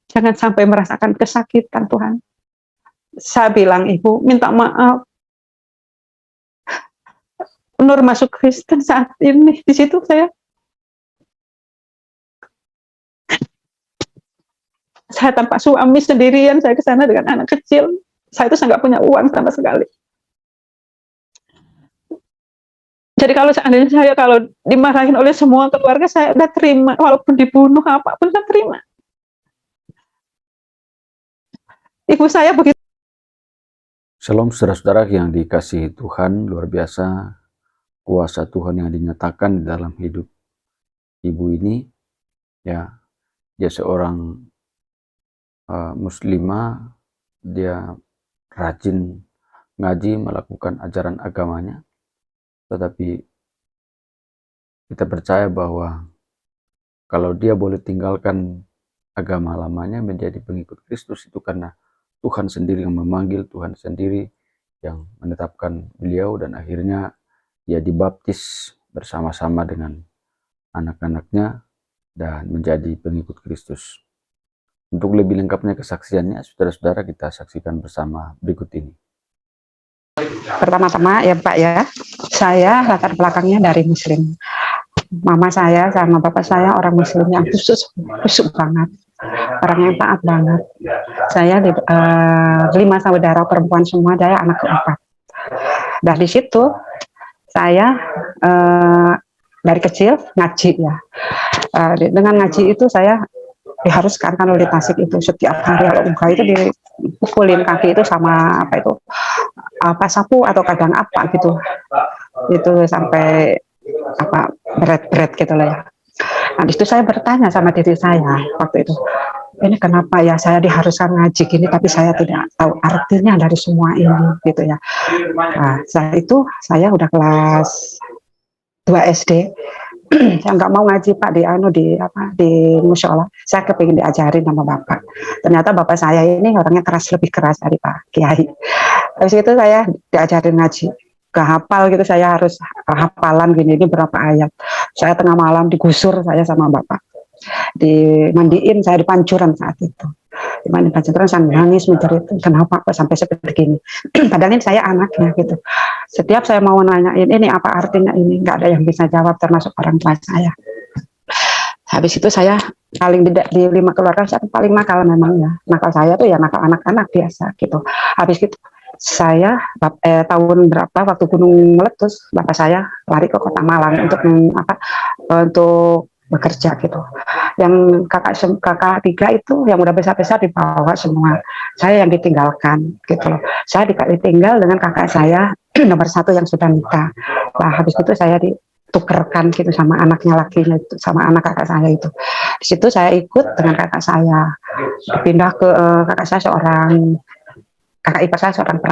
Jangan sampai merasakan kesakitan Tuhan. Saya bilang, Ibu, minta maaf. Nur masuk Kristen saat ini. Di situ saya tanpa suami sendirian, saya ke sana dengan anak kecil. Saya itu nggak punya uang sama sekali. Jadi kalau seandainya saya kalau dimarahin oleh semua keluarga, saya udah terima. Walaupun dibunuh, apapun saya terima. Ibu saya begitu. Shalom saudara-saudara yang dikasihi Tuhan, luar biasa kuasa Tuhan yang dinyatakan di dalam hidup ibu ini. Ya, dia seorang muslimah, dia rajin ngaji, melakukan ajaran agamanya, tetapi kita percaya bahwa kalau dia boleh tinggalkan agama lamanya menjadi pengikut Kristus, itu karena Tuhan sendiri yang memanggil, Tuhan sendiri yang menetapkan beliau, dan akhirnya dia dibaptis bersama-sama dengan anak-anaknya dan menjadi pengikut Kristus. Untuk lebih lengkapnya kesaksiannya, saudara-saudara, kita saksikan bersama berikut ini. Pertama-tama ya Pak ya, saya latar belakangnya dari Muslim. Mama saya sama bapak saya orang Muslim yang khusus banget, orang yang taat banget. Saya 5 saudara perempuan semua, saya anak keempat. Dan di situ saya dari kecil ngaji ya. Dengan ngaji itu saya diharuskan kalau di Tasik itu setiap hari kalau enggak itu dipukulin kaki itu sama apa sapu atau kadang apa gitu. Itu sampai berat gitu lah ya. Nah, itu saya bertanya sama diri saya waktu itu, ini kenapa ya saya diharuskan ngaji gini tapi saya tidak tahu artinya dari semua ini gitu ya. Nah, saya udah kelas 2 SD. Saya nggak mau ngaji Pak di musyola. Saya kepingin diajarin sama bapak. Ternyata bapak saya ini orangnya lebih keras dari Pak Kiai. Habis itu saya diajarin ngaji. Gak hafal gitu, saya harus hafalan gini, ini berapa ayat. Saya tengah malam digusur saya sama bapak. Dimandiin, saya di pancuran saat itu. Dimandiin pancuran, saya nangis menjerit, kenapa kok sampai seperti ini. Padahal ini saya anaknya gitu. Setiap saya mau nanyain ini apa artinya ini, nggak ada yang bisa jawab termasuk orang tua saya. Habis itu saya paling tidak di 5 keluarga saya paling nakal memang ya. Nakal saya tuh ya nakal anak-anak biasa gitu. Habis itu saya tahun berapa waktu gunung meletus, bapak saya lari ke kota Malang untuk bekerja gitu. Yang kakak 3 itu yang udah besar-besar dibawa semua. Saya yang ditinggalkan gitu loh. Saya ditinggal dengan kakak saya nomor 1 yang sudah nikah. Nah, habis itu saya ditukerkan gitu sama anaknya lakinya itu, sama anak kakak saya itu. Di situ saya ikut dengan kakak saya. Pindah ke kakak saya kakak ipar saya seorang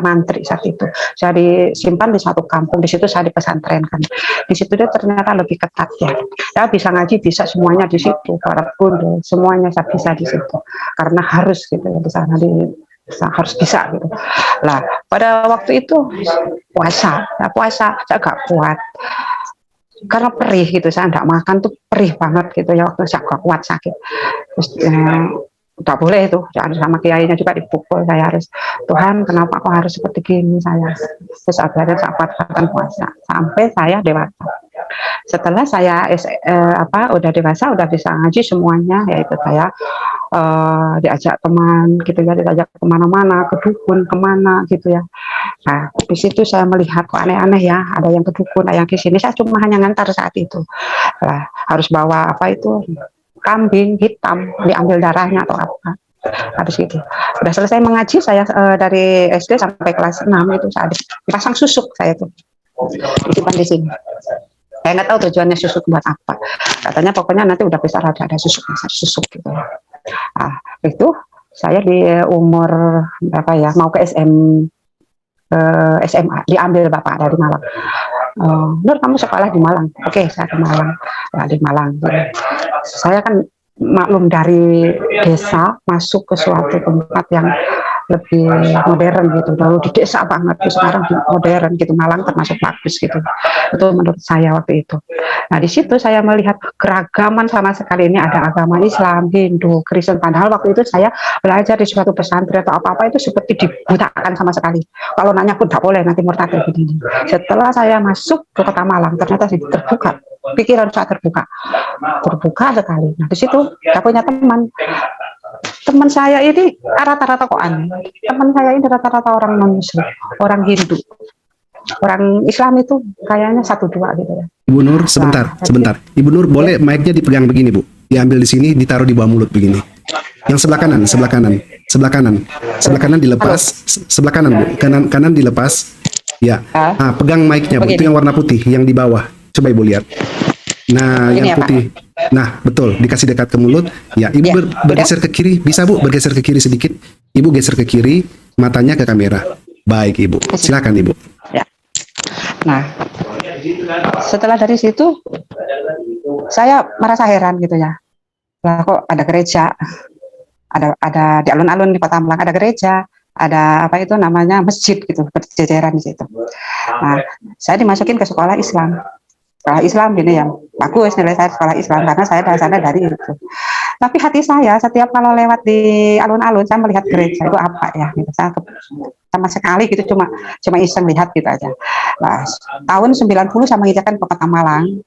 mantri saat itu. Saya disimpan di satu kampung, di situ saya dipesantrenkan. Di situ dia ternyata lebih ketat ya. Saya bisa ngaji, bisa semuanya di situ, para gundul, semuanya saya bisa di situ. Karena harus gitu ya, di sana harus bisa gitu. Lah, pada waktu itu puasa saya gak kuat. Karena perih gitu, saya enggak makan tuh perih banget gitu ya, waktu saya gak kuat sakit. Terus nggak boleh itu, sama kiainya juga dipukul. Saya harus, Tuhan kenapa kok harus seperti gini saya. Terus akhirnya saya patahkan puasa sampai saya dewasa. Setelah saya udah dewasa, udah bisa ngaji semuanya, yaitu saya diajak teman gitu ya, diajak kemana-mana, ke dukun kemana gitu ya. Nah, di situ saya melihat kok aneh-aneh ya, ada yang ke dukun, ada yang ke sini. Saya cuma hanya ngantar saat itu. Nah, harus bawa kambing hitam, diambil darahnya atau apa. Habis itu udah selesai mengaji saya dari SD sampai kelas 6 itu saya dipasang susuk, saya itu disimpan di sini. Saya nggak tahu tujuannya susuk buat apa. Katanya pokoknya nanti udah besar ada susuk gitu. Nah, itu saya di umur berapa ya, mau ke SMA diambil bapak dari Malang. Nur, kamu sekolah di Malang? Oke, saya ke Malang. Ya, di Malang. Saya kan maklum dari desa masuk ke suatu tempat lebih modern gitu. Dulu di desa banget, terus sekarang modern gitu. Malang termasuk bagus gitu. Itu menurut saya waktu itu. Nah di situ saya melihat keragaman sama sekali, ini ada agama Islam, Hindu, Kristen. Padahal waktu itu saya belajar di suatu pesantren atau apa-apa itu seperti dibutakan sama sekali. Kalau nanya pun tidak boleh, nanti murtad begini. Setelah saya masuk ke kota Malang, ternyata terbuka. Pikiran saya terbuka sekali. Nah di situ saya punya teman saya ini rata-rata kok aneh. Teman saya ini rata-rata orang non Muslim, orang Hindu, orang Islam itu kayaknya 1-2 gitu ya. Ibu Nur, sebentar, sebentar. Ibu Nur, boleh mic-nya dipegang begini, Bu. Diambil di sini, ditaruh di bawah mulut begini. Yang sebelah kanan, sebelah kanan, sebelah kanan, sebelah kanan dilepas, sebelah kanan, Bu. Kanan dilepas. Ya. Nah, pegang mic-nya, Bu. Itu yang warna putih, yang di bawah. Coba Ibu lihat. Nah, Ini yang ya, putih. Nah, betul. Dikasih dekat ke mulut. Ya, Ibu Ya, bergeser ke kiri. Bisa, Bu, bergeser ke kiri sedikit. Ibu geser ke kiri, matanya ke kamera. Baik, Ibu. Silakan, Ibu. Ya. Nah, setelah dari situ saya merasa heran gitu ya. Lah kok ada gereja, ada di alun-alun di Kota Malang ada gereja, ada apa itu namanya masjid gitu, berjejeran di situ. Nah, saya dimasukin ke sekolah Islam. Sekolah Islam ini yang bagus nilai saya sekolah Islam karena saya dasarnya dari itu. Tapi hati saya setiap kalau lewat di alun-alun saya melihat gereja itu apa ya? Gitu. Saya sama sekali gitu cuma iseng lihat gitu aja. Nah, tahun 90 saya menginjakan ke Kota Malang.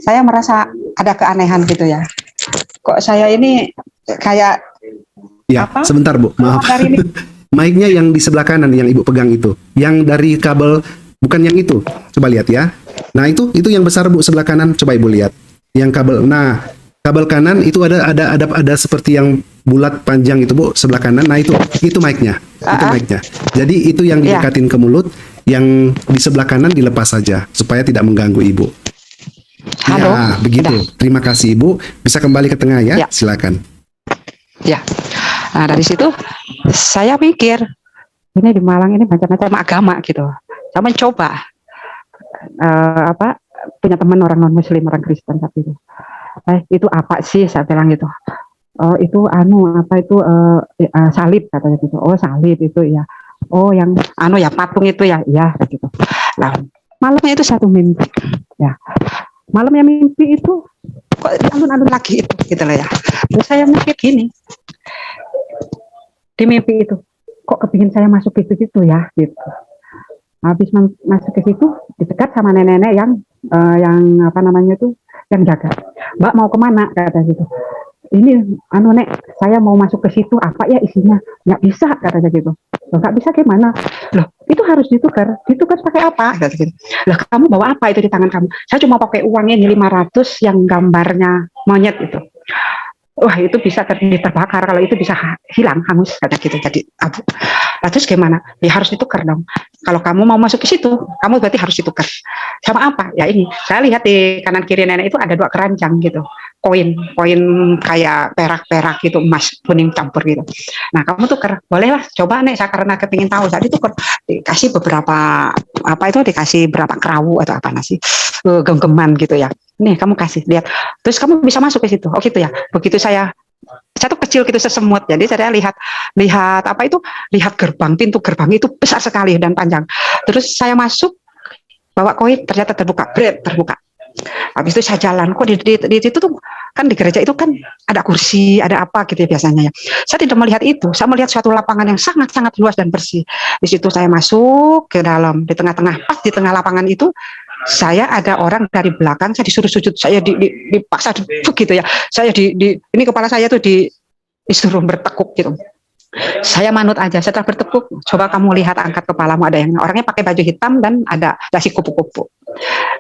Saya merasa ada keanehan gitu ya. Kok saya ini kayak Ya, apa? sebentar, Bu. Maaf. Hari ini Mic-nya yang di sebelah kanan yang Ibu pegang itu. Yang dari kabel, bukan yang itu. Coba lihat ya. Nah, itu yang besar, Bu, sebelah kanan. Coba Ibu lihat. Yang kabel. Nah, kabel kanan itu ada seperti yang bulat panjang itu, Bu, sebelah kanan. Nah, itu mic-nya. Itu mic-nya. Jadi itu yang didekatin ke mulut, yang di sebelah kanan dilepas saja supaya tidak mengganggu Ibu. halo. Ya, begitu. Udah. Terima kasih, Ibu. Bisa kembali ke tengah ya. Ya. Silakan. Ya. Nah, dari situ saya pikir ini di Malang ini macam-macam agama gitu. Saya mencoba punya teman orang non Muslim, orang Kristen tapi itu apa sih saya bilang gitu. Oh itu salib katanya gitu. Oh salib itu ya. Oh yang ya patung itu ya gitu. Nah malamnya itu satu mimpi ya. Malamnya mimpi itu kok alun-alun lagi itu gitu loh ya. Terus saya mikir gini. Di mimpi itu kok kepingin saya masuk ke situ ya gitu. Habis masuk ke situ dicegat sama nenek-nenek yang yang jaga. Mbak mau kemana kata gitu. Ini nek saya mau masuk ke situ apa ya isinya, nggak bisa katanya gitu. Loh, nggak bisa gimana? Loh itu harus ditukar pakai apa kata gitu. Lah kamu bawa apa itu di tangan kamu? Saya cuma pakai uangnya 500 yang gambarnya monyet itu. Wah itu bisa terbakar, kalau itu bisa hilang hangus kata gitu, jadi abu. Nah, terus gimana? Ya harus ditukar dong. Kalau kamu mau masuk ke situ, kamu berarti harus ditukar. Sama apa? Ya ini, saya lihat di kanan kiri nenek itu ada 2 keranjang gitu, koin kayak perak-perak gitu, emas kuning campur gitu. Nah kamu tukar, bolehlah coba nek, saya karena kepingin tahu, saya ditukar, dikasih beberapa dikasih berapa kerawu atau apa nasi genggaman gitu ya. Nih kamu kasih lihat, terus kamu bisa masuk ke situ. Oh gitu ya. Begitu saya tuh kecil gitu sesemut, jadi saya lihat pintu gerbang itu besar sekali dan panjang. Terus saya masuk bawa koin, ternyata terbuka. Habis itu saya jalan, kok di situ tuh kan di gereja itu kan ada kursi, ada apa gitu ya biasanya ya. Saya tidak melihat itu, saya melihat suatu lapangan yang sangat-sangat luas dan bersih. Di situ saya masuk ke dalam, di tengah-tengah, pas di tengah lapangan itu saya ada orang dari belakang, saya disuruh sujud, saya dipaksa begitu ya. Saya ini kepala saya tuh disuruh bertekuk gitu. Saya manut aja, setelah bertekuk, coba kamu lihat, angkat kepalamu, ada yang orangnya pakai baju hitam dan ada dasi kupu-kupu.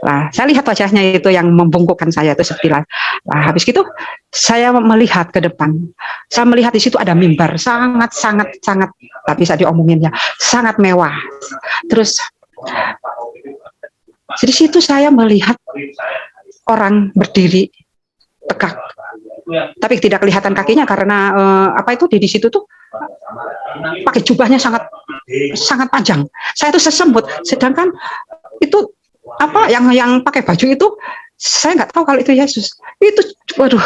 Nah, saya lihat wajahnya itu yang membungkukkan saya itu sekilas. Nah, habis itu saya melihat ke depan. Saya melihat di situ ada mimbar sangat tak bisa diomongin ya, sangat mewah. Terus di situ saya melihat orang berdiri tegak, tapi tidak kelihatan kakinya karena di situ tuh pakai jubahnya sangat panjang. Saya tuh sesembut, sedangkan itu yang pakai baju itu saya nggak tahu kalau itu Yesus. Itu waduh,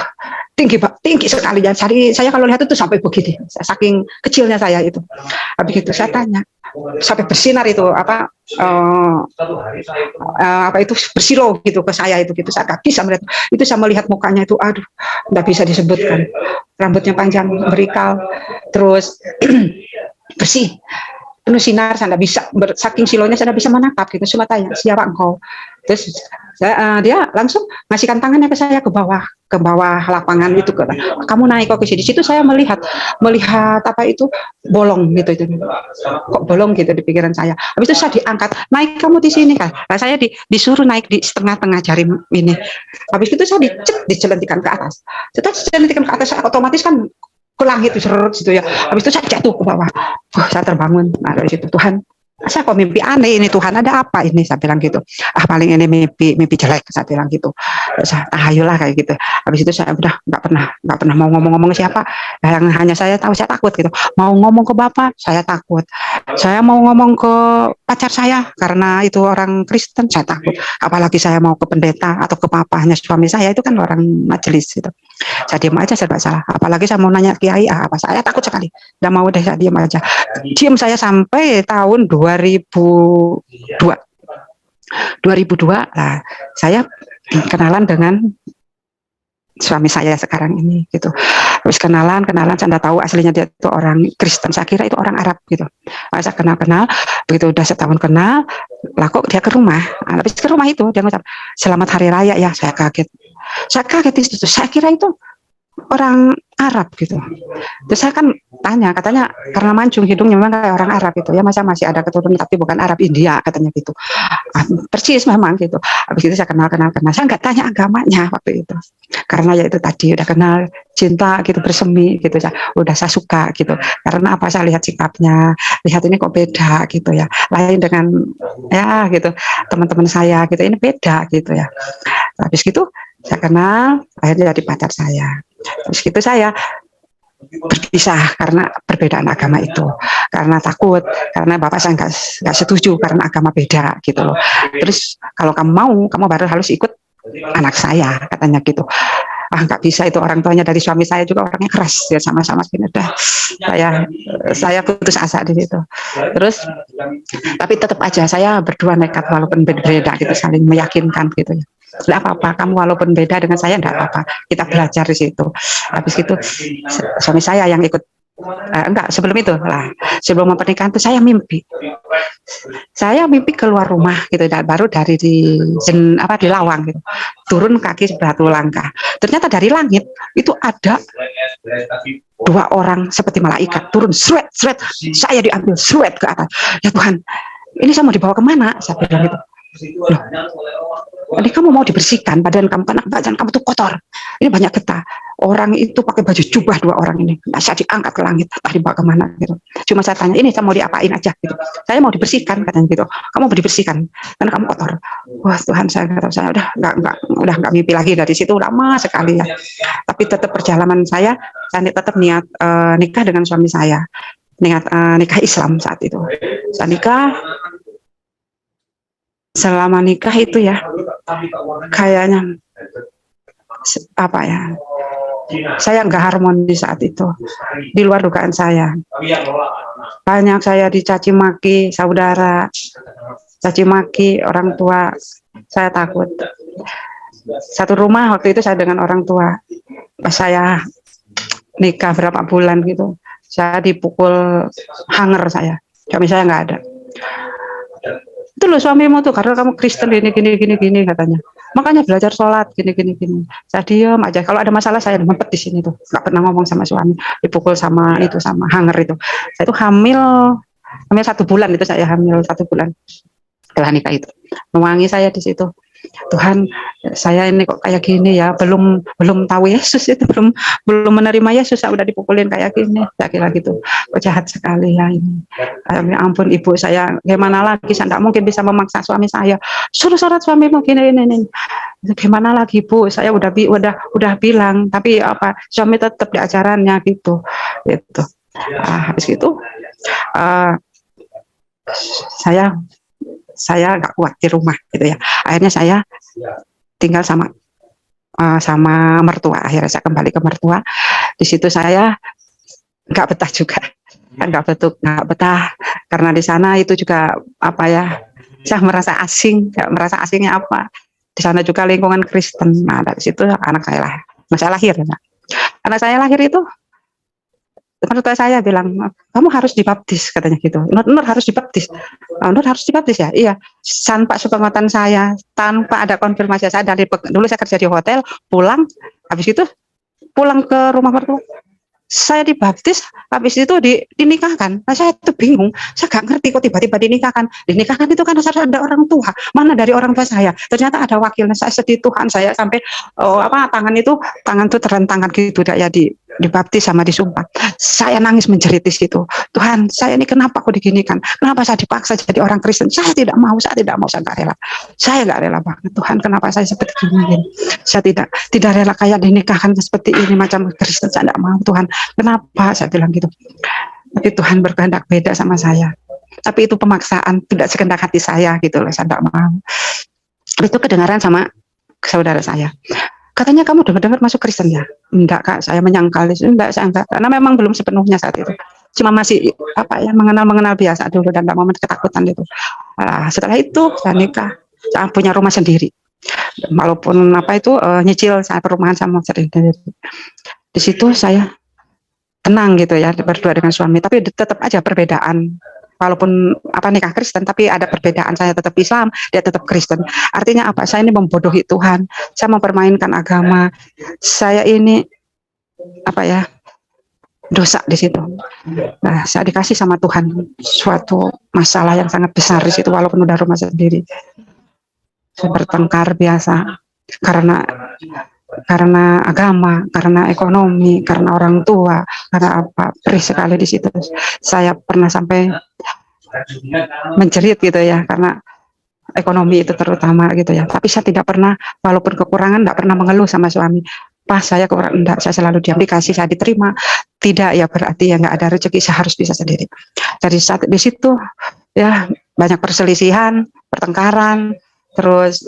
tinggi Pak, tinggi sekali ya. Saya kalau lihat itu sampai begini, saking kecilnya saya itu. Habis itu saya tanya, sampai bersinar itu apa itu bersilau gitu ke saya itu gitu. Saya nggak bisa melihat itu, saya melihat mukanya itu, aduh, nggak bisa disebutkan. Rambutnya panjang, berikal, terus bersih, penuh sinar. Saya nggak bisa, saking silonya saya nggak bisa menangkap gitu. Cuma tanya, siapa engkau? Terus dia langsung ngasihkan tangannya ke saya, ke bawah lapangan itu, kamu naik kok ke sini. Di situ saya melihat apa itu, bolong gitu itu, kok bolong gitu di pikiran saya. Habis itu saya diangkat, naik kamu di sini kan. Nah, saya disuruh naik di setengah-tengah jari ini. Habis itu saya dicelentikan ke atas. Setelah dicelentikan ke atas, saya otomatis kan ke langit gitu ya. Habis itu saya jatuh ke bawah. Saya terbangun. Nah, dari situ, Tuhan, saya kok mimpi aneh ini, Tuhan, ada apa ini? Saya bilang gitu. Paling ini mimpi jelek, saya bilang gitu. Saya tahayul lah kayak gitu. Habis itu saya udah nggak pernah mau ngomong-ngomong ke siapa. Yang hanya saya tahu, saya takut gitu. Mau ngomong ke bapak, saya takut. Saya mau ngomong ke pacar saya karena itu orang Kristen, saya takut. Apalagi saya mau ke pendeta atau ke papahnya suami saya, itu kan orang majelis gitu. Saya diam aja, serba salah. Apalagi saya mau nanya kiai apa, saya takut sekali. Udah mau deh, saya diam aja. Diam saya sampai tahun 2002. 2002 lah saya kenalan dengan suami saya sekarang ini gitu. Habis kenalan saya tahu aslinya dia itu orang Kristen, saya kira itu orang Arab gitu. Saya kenal begitu udah setahun kenal, lah kok dia ke rumah. Habis ke rumah itu dia ngucap selamat hari raya ya. Saya kaget itu, saya kira itu orang Arab gitu. Terus saya kan tanya, katanya karena mancung hidungnya memang kayak orang Arab gitu ya, masa masih ada keturunan tapi bukan Arab India katanya gitu. Persis memang gitu. Habis itu saya kenal, saya nggak tanya agamanya waktu itu, karena ya itu tadi udah kenal, cinta gitu, bersemi gitu, udah saya suka gitu. Karena apa, saya lihat sikapnya, lihat ini kok beda gitu ya, lain dengan ya gitu teman-teman saya gitu, ini beda gitu ya. Habis gitu saya kenal, akhirnya jadi pacar saya. Terus gitu saya berpisah karena perbedaan agama itu, karena takut, karena bapak saya nggak setuju karena agama beda gitu loh. Terus kalau kamu baru harus ikut anak saya katanya gitu. Nggak bisa, itu orang tuanya dari suami saya juga orangnya keras ya, sama-sama gini. Udah saya putus asa di situ. Terus tapi tetap aja saya berdua nekat walaupun beda gitu, saling meyakinkan gitu ya. Tidak apa-apa, kamu walaupun beda dengan saya tidak apa-apa, kita belajar di situ. Habis itu suami saya yang ikut, enggak, sebelum itu lah, sebelum pernikahan itu saya mimpi keluar rumah gitu, baru dari di Lawang gitu, turun kaki batu langkah, ternyata dari langit itu ada dua orang seperti malaikat turun, seret, saya diambil seret ke atas. Ya Tuhan, ini saya mau dibawa kemana? Saya bilang gitu. Loh, ini kamu mau dibersihkan badan kamu, karena badan kamu tuh kotor, ini banyak getah. Orang itu pakai baju jubah, dua orang ini, saya diangkat ke langit, entah dibawa kemana gitu. Cuma saya tanya, ini saya mau diapain aja gitu. Saya mau dibersihkan katanya gitu. Kamu mau dibersihkan karena kamu kotor. Wah Tuhan, saya udah nggak mimpi lagi. Dari situ lama sekali ya. Tapi tetap perjalanan saya tetap niat nikah dengan suami saya, nikah Islam saat itu. Saya nikah. Selama nikah itu ya kayaknya apa ya, saya nggak harmonis saat itu, di luar dugaan saya. Banyak saya dicaci maki saudara, caci maki orang tua, saya takut. Satu rumah waktu itu saya dengan orang tua, pas saya nikah berapa bulan gitu, saya dipukul hanger, suami saya nggak ada. Itu loh suamimu tuh karena kamu Kristen gini katanya, makanya belajar sholat gini. Saya diem aja, kalau ada masalah saya ngumpet di sini tuh, nggak pernah ngomong sama suami. Dipukul sama hanger itu. Saya itu hamil 1 bulan, itu saya hamil 1 bulan setelah nikah itu. Mewangi saya di situ, Tuhan, saya ini kok kayak gini ya, belum tahu Yesus itu, belum menerima Yesus, saya udah dipukulin kayak gini. Saya kira gitu, kok jahat sekali ya ini. Ya ampun ibu, saya gimana lagi, saya tidak mungkin bisa memaksa suami saya, suruh sholat suami mungkin ini. Gimana lagi Bu, saya udah bilang, tapi apa, suami tetap di ajarannya gitu. Habis itu saya nggak kuat di rumah gitu ya. Akhirnya saya tinggal sama sama mertua. Akhirnya saya kembali ke mertua. Di situ saya nggak betah juga, nggak betah karena di sana itu juga apa ya, saya merasa asing, nggak merasa asingnya apa. Di sana juga lingkungan Kristen. Nah dari situ anak saya lah, masa lahir. Nah. Anak saya lahir itu, mertua saya bilang, kamu harus dibaptis katanya gitu. Nur harus dibaptis. Nur harus dibaptis ya. Iya. Tanpa sepengetahuan saya, tanpa ada konfirmasi saya dari dulu saya kerja di hotel, pulang, habis itu pulang ke rumah mertua. Saya dibaptis, habis itu dinikahkan. Nah, saya itu bingung, saya nggak ngerti kok tiba-tiba dinikahkan. Dinikahkan itu kan harus ada orang tua. Mana dari orang tua saya? Ternyata ada wakilnya. Saya sedih Tuhan, saya sampai tangan itu terentangkan gitu ya dibaptis sama disumpah. Saya nangis menjerit di situ. Tuhan, saya ini kenapa kok diginikan? Kenapa saya dipaksa jadi orang Kristen? Saya tidak mau, saya nggak rela. Saya nggak rela banget. Tuhan, kenapa saya seperti ini? Saya tidak rela kayak dinikahkan seperti ini macam Kristen. Saya tidak mau, Tuhan. Kenapa saya bilang gitu? Tapi Tuhan berkehendak beda sama saya. Tapi itu pemaksaan, tidak sekehendak hati saya gitu loh. Saya tidak mau. Itu kedengaran sama saudara saya. Katanya kamu dengar-dengar masuk Kristen ya? Enggak Kak, saya menyangkal. Enggak, saya enggak. Karena memang belum sepenuhnya saat itu. Cuma masih mengenal biasa dulu dan tidak mau ketakutan itu. Setelah itu saya nikah, saya punya rumah sendiri. Walaupun nyicil saat perumahan sama sendiri. Di situ saya tenang gitu ya berdua dengan suami. Tapi tetap aja perbedaan. Walaupun nikah Kristen, tapi ada perbedaan. Saya tetap Islam, dia tetap Kristen. Artinya apa? Saya ini membodohi Tuhan. Saya mempermainkan agama. Saya ini dosa di situ. Nah, saya dikasih sama Tuhan suatu masalah yang sangat besar di situ, walaupun udah rumah sendiri. Saya bertengkar biasa karena agama, karena ekonomi, karena orang tua, karena perih sekali di situ. Saya pernah sampai menjerit gitu ya, karena ekonomi itu terutama gitu ya. Tapi saya tidak pernah, walaupun kekurangan, tidak pernah mengeluh sama suami. Pas saya kekurangan, enggak, saya selalu diam, dikasih, saya diterima. Tidak ya berarti ya nggak ada rezeki, saya harus bisa sendiri. Dari saat di situ ya banyak perselisihan, pertengkaran, terus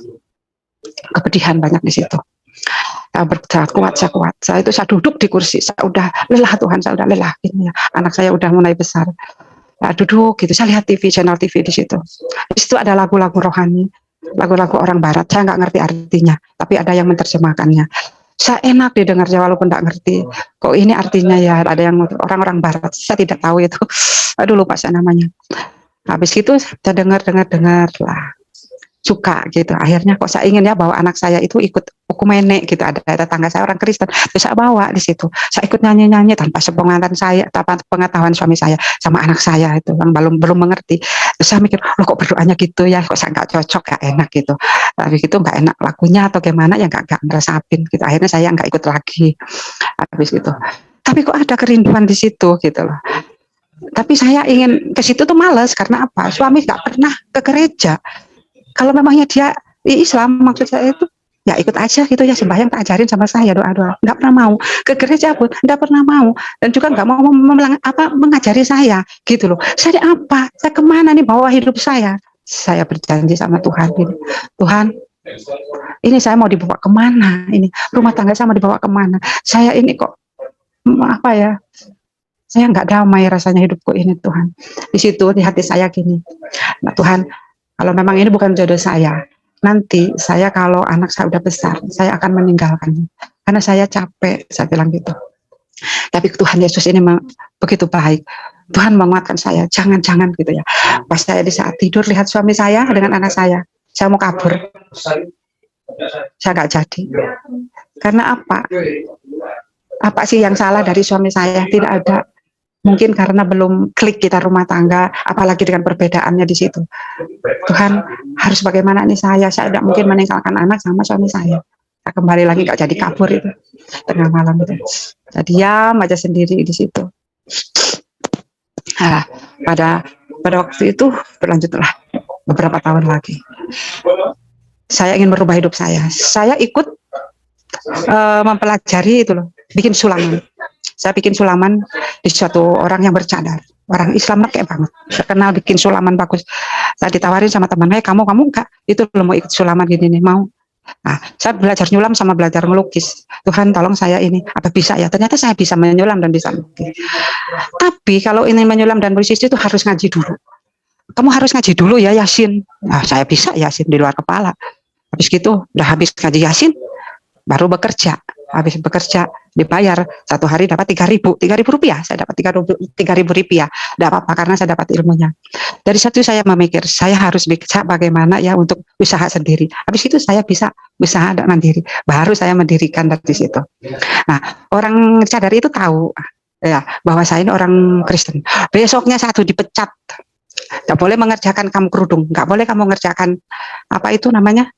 kepedihan banyak di situ. Saya kuat. Saya duduk di kursi, saya udah lelah Tuhan, saya udah lelah ini ya. Anak saya udah mulai besar. Duduk gitu, saya lihat channel TV di situ. Di situ ada lagu-lagu rohani, lagu-lagu orang barat. Saya nggak ngerti artinya, tapi ada yang menerjemahkannya. Saya enak didengarnya walaupun nggak ngerti. Kok ini artinya ya, ada yang orang-orang barat. Saya tidak tahu itu. Aduh lupa saya namanya. Habis itu saya dengar lah. Suka gitu. Akhirnya kok saya ingin ya bahwa anak saya itu ikut ukumene gitu. Ada tetangga saya orang Kristen. Terus saya bawa di situ. Saya ikut nyanyi-nyanyi tanpa pengetahuan suami saya sama anak saya itu yang belum mengerti. Terus saya mikir, loh kok berdoanya gitu ya, kok saya nggak cocok, nggak enak gitu. Tapi itu nggak enak lagunya atau gimana ya nggak ngerasapin gitu. Akhirnya saya nggak ikut lagi. Habis itu. Tapi kok ada kerinduan di situ gitu loh. Tapi saya ingin ke situ tuh males karena apa? Suami nggak pernah ke gereja. Kalau memangnya dia Islam, maksud saya itu ya ikut aja gitu ya, sembahyang tak ajarin sama saya, doa-doa. Nggak pernah mau ke gereja pun, nggak pernah mau, dan juga nggak mau mengajari saya gitu loh. Saya apa? Saya kemana nih bawa hidup saya? Saya berjanji sama Tuhan gitu. Tuhan, ini saya mau dibawa kemana? Ini rumah tangga saya mau dibawa kemana? Saya ini kok saya nggak damai rasanya hidupku ini Tuhan. Di situ di hati saya gini, nah Tuhan, kalau memang ini bukan jodoh saya, nanti saya kalau anak saya udah besar, saya akan meninggalkannya. Karena saya capek, saya bilang gitu. Tapi Tuhan Yesus ini begitu baik. Tuhan menguatkan saya, jangan gitu ya. Pas saya di saat tidur, lihat suami saya dengan anak saya mau kabur. Saya nggak jadi. Karena apa? Apa sih yang salah dari suami saya? Tidak ada. Mungkin karena belum klik kita rumah tangga, apalagi dengan perbedaannya di situ. Tuhan, harus bagaimana nih saya tidak mungkin meninggalkan anak sama suami saya. Saya kembali lagi nggak jadi kabur itu tengah malam itu. Saya diam aja sendiri di situ. Nah, pada waktu itu berlanjutlah beberapa tahun lagi. Saya ingin merubah hidup saya. Saya ikut mempelajari itu loh, bikin sulaman. Saya bikin sulaman di suatu orang yang bercadar, orang Islam kayak banget, terkenal bikin sulaman bagus. Saya ditawarin sama teman, kamu enggak, itu lo mau ikut sulaman gini nih, mau? Nah, saya belajar nyulam sama belajar melukis. Tuhan tolong saya ini, apa bisa ya? Ternyata saya bisa menyulam dan bisa melukis. Tapi kalau ini menyulam dan melukis itu harus ngaji dulu. Kamu harus ngaji dulu ya Yasin. Nah, saya bisa Yasin di luar kepala. Habis gitu, udah habis ngaji Yasin, baru bekerja. Habis bekerja dibayar, satu hari dapat 3.000 rupiah. Saya dapat 3.000 rupiah. Tidak apa-apa karena saya dapat ilmunya. Dari situ saya memikir, saya harus bisa bagaimana ya untuk usaha sendiri. Habis itu saya bisa usaha mandiri. Baru saya mendirikan dari situ. Nah, orang cadar itu tahu ya bahwa saya ini orang Kristen. Besoknya satu dipecat. Nggak boleh mengerjakan kamu kerudung. Nggak boleh kamu mengerjakan apa itu namanya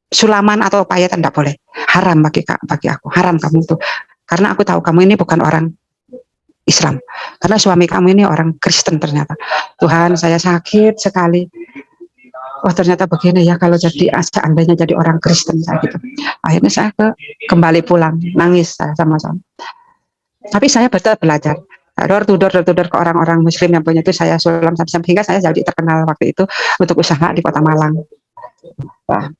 sulaman atau payatan, tidak boleh. Haram bagi aku, haram kamu itu. Karena aku tahu kamu ini bukan orang Islam. Karena suami kamu ini orang Kristen ternyata. Tuhan, saya sakit sekali. Oh ternyata begini ya kalau jadi seandainya jadi orang Kristen saya gitu. Akhirnya saya kembali pulang, nangis saya sama-sama. Tapi saya betul belajar. Door to door ke orang-orang Muslim yang punya itu saya sulam hingga saya jadi terkenal waktu itu untuk usaha di Kota Malang. Nah,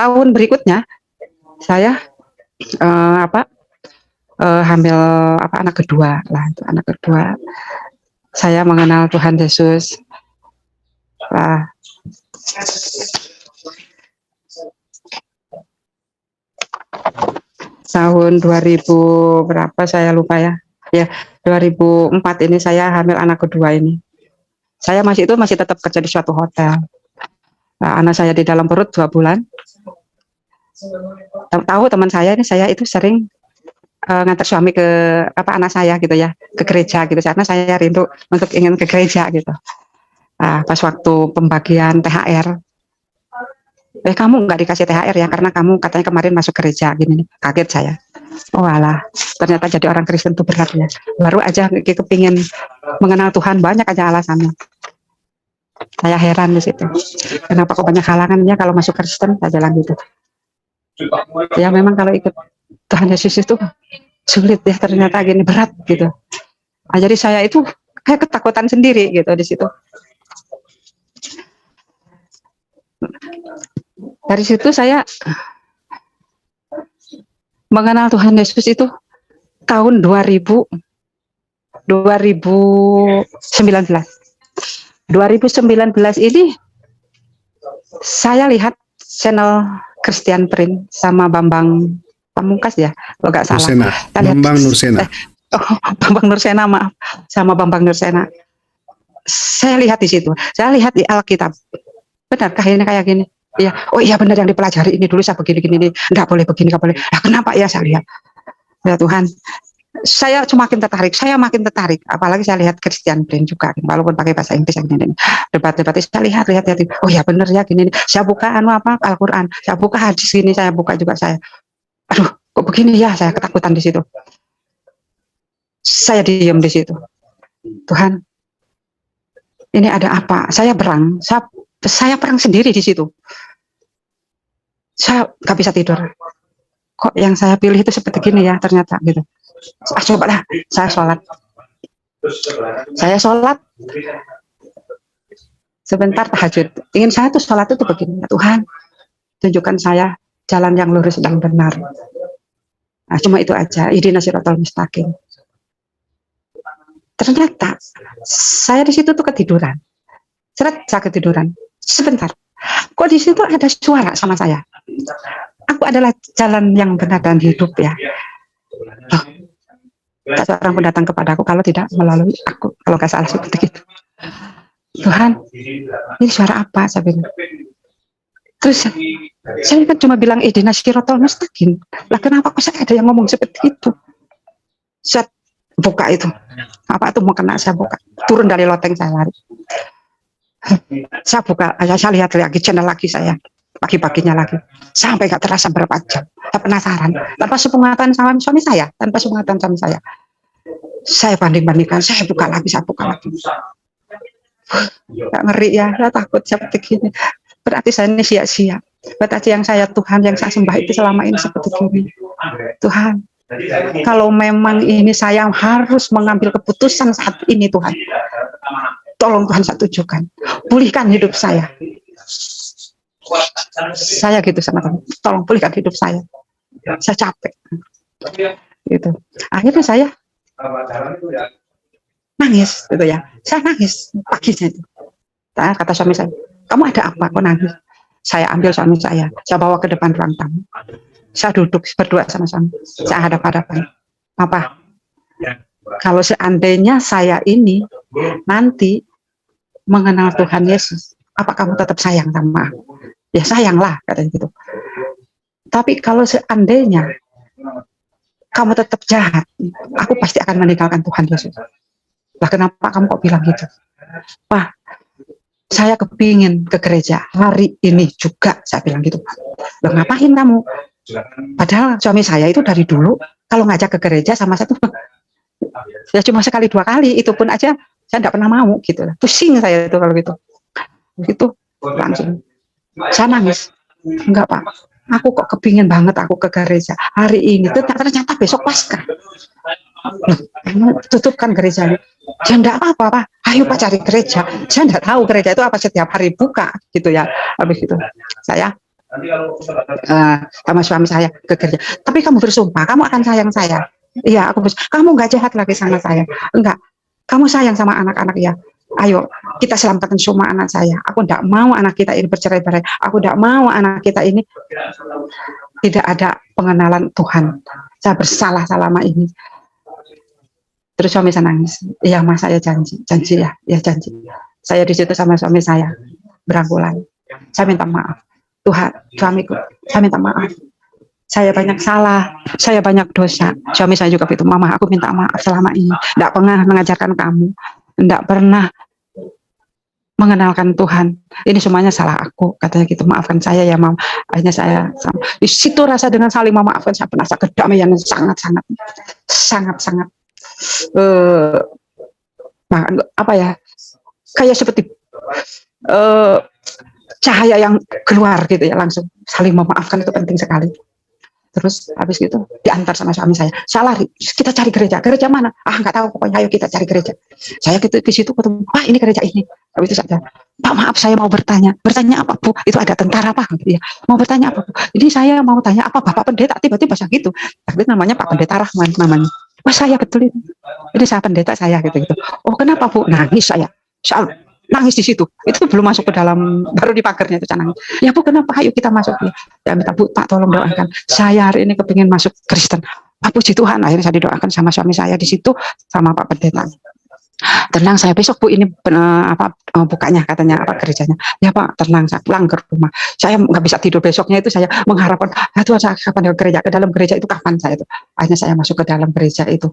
tahun berikutnya saya hamil anak kedua lah, itu anak kedua. Saya mengenal Tuhan Yesus. Nah, tahun 2000 berapa saya lupa ya. Ya, 2004 ini saya hamil anak kedua ini. Saya masih tetap kerja di suatu hotel. Nah, anak saya di dalam perut 2 bulan. Tahu teman saya ini, saya itu sering ngantar suami ke anak saya gitu ya, ke gereja gitu. Karena saya rindu untuk ingin ke gereja gitu. Nah, pas waktu pembagian THR, kamu nggak dikasih THR ya karena kamu katanya kemarin masuk gereja gini. Kaget saya. Oh alah, ternyata jadi orang Kristen itu berat ya. Baru aja kepingin mengenal Tuhan, banyak aja alasannya. Saya heran di situ. Kenapa kok banyak halangannya kalau masuk Kristen? Saya bilang gitu. Ya memang kalau ikut Tuhan Yesus itu sulit ya, ternyata gini berat gitu. Nah, jadi saya itu kayak ketakutan sendiri gitu di situ. Dari situ saya mengenal Tuhan Yesus itu tahun 2019. 2019 ini saya lihat channel Christian Prince sama Bambang Pamungkas ya, kalau nggak salah. Bambang Nursena. Bambang Nursena, maaf, sama Bambang Nursena. Saya lihat di situ, saya lihat di Alkitab. Benarkah ini kayak gini? Iya, oh iya benar yang dipelajari ini dulu saya begini-gini, nggak boleh begini, nggak boleh. Nah, kenapa ya saya lihat? Ya Tuhan, saya makin tertarik, apalagi saya lihat Christian Prince juga, walaupun pakai bahasa Inggris yang ini. Debat-debat saya lihat, oh ya benar ya gini. Saya buka Al-Quran, saya buka hadis gini, saya buka juga saya. Aduh, kok begini ya? Saya ketakutan di situ. Saya diam di situ. Tuhan, ini ada apa? Saya perang sendiri di situ. Saya nggak bisa tidur. Kok yang saya pilih itu seperti gini ya ternyata gitu. Coba lah, saya sholat. Sebentar tahajud. Ingin saya tuh sholat itu begini. Ya Tuhan, tunjukkan saya jalan yang lurus dan benar. Nah, cuma itu aja. Ihdinas siratal mustaqim. Ternyata saya di situ tuh ketiduran. Saya ketiduran. Sebentar. Kok di situ ada suara sama saya? Aku adalah jalan yang benar dan hidup ya. Oh, tak seorang pun datang kepadaku kalau tidak melalui aku. Kalau nggak salah seperti itu. Tuhan, ini suara apa? Saya bilang. Terus saya kan cuma bilang ihdinas siratal mustaqim. Lah kenapa kok saya ada yang ngomong seperti itu? Saya buka itu. Apa itu mau kena saya buka. Turun dari loteng saya lari. Saya buka, saya lihat lagi channel lagi saya. Pagi-paginya lagi. Sampai gak terasa berapa jam. Saya penasaran. Tanpa sepengetahuan sama suami saya. Saya banding-bandingkan. Saya buka lagi. Gak ngeri ya. Saya takut seperti gini. Berarti saya ini sia-sia. Berarti yang saya Tuhan, yang saya sembah itu selama ini seperti gini. Tuhan, kalau memang ini saya harus mengambil keputusan saat ini Tuhan. Tolong Tuhan saya tunjukkan. Pulihkan hidup saya. Saya gitu sama Tuhan, tolong pulihkan hidup saya capek gitu. Akhirnya saya nangis gitu ya, saya nangis paginya itu. Kata suami saya, kamu ada apa kok nangis? Saya ambil suami saya bawa ke depan ruang tamu, saya duduk berdua sama suami, saya hadap-hadapan. Papa, kalau seandainya saya ini nanti mengenal Tuhan Yesus, apa kamu tetap sayang sama aku? Ya sayanglah, katanya gitu. Tapi kalau seandainya kamu tetap jahat, aku pasti akan meninggalkan Tuhan Yesus. Lah kenapa kamu kok bilang gitu? Wah, saya kepingin ke gereja hari ini juga, saya bilang gitu. Loh ngapain kamu? Padahal suami saya itu dari dulu kalau ngajak ke gereja sama saya tuh ya cuma sekali 2 kali, itu pun aja saya tidak pernah mau gitu. Pusing saya itu kalau gitu. Itu langsung saya nangis. Enggak Pak, aku kok kepingin banget aku ke gereja hari ini. Ternyata besok Paskah. Loh, tutupkan gerejanya. Ya enggak apa-apa Pak, ayo Pak cari gereja. Saya enggak tahu gereja itu apa setiap hari buka gitu ya. Habis itu saya sama suami saya ke gereja. Tapi kamu bersumpah, kamu akan sayang saya. Iya, aku bersumpah. Kamu enggak jahat lagi sama saya. Enggak, kamu sayang sama anak-anak ya. Ayo, kita selamatkan semua anak saya. Aku enggak mau anak kita ini bercerai-berai. Aku enggak mau anak kita ini tidak ada pengenalan Tuhan. Saya bersalah selama ini. Terus suami saya nangis. Iya Mas, saya janji ya, janji. Saya di situ sama suami saya berangkulan. Saya minta maaf. Tuhan, suamiku, saya minta maaf. Saya banyak salah, saya banyak dosa. Suami saya juga begitu, Mama, aku minta maaf selama ini. Tidak pernah mengajarkan kamu, tidak pernah mengenalkan Tuhan. Ini semuanya salah aku, katanya gitu. Maafkan saya ya, Mama. Akhirnya saya di situ rasa dengan saling memaafkan, saya merasa kedamaian sangat apa ya, kayak seperti cahaya yang keluar gitu ya, langsung saling memaafkan itu penting sekali. Terus habis itu diantar sama suami saya lari, kita cari gereja mana? Nggak tahu, pokoknya ayo kita cari gereja. Saya ke situ ketemu, ini gereja ini. Habis itu saya, Pak maaf saya mau bertanya apa Bu? Itu ada tentara Pak gitu ya. Mau bertanya apa Bu? Ini saya mau tanya apa Bapak pendeta, tiba-tiba saya gitu. Tapi namanya Pak Pendeta Rahman namanya. Wah saya betul ini saya pendeta saya gitu. Oh kenapa Bu? Nangis saya nangis di situ. Itu belum masuk ke dalam, baru di pagarnya itu nangis. Ya Bu kenapa? Ayo kita masuk ya. Ya minta Bu, Pak tolong doakan. Saya hari ini kepingin masuk Kristen. Puji Tuhan, akhirnya saya didoakan sama suami saya di situ sama Pak Pendeta. Tenang saya besok Bu ini bukanya katanya gerejanya. Ya Pak tenang, saya pulang ke rumah. Saya nggak bisa tidur besoknya itu, saya mengharapkan Tuhan saya kapan ke dalam gereja itu kapan saya itu. Akhirnya saya masuk ke dalam gereja itu.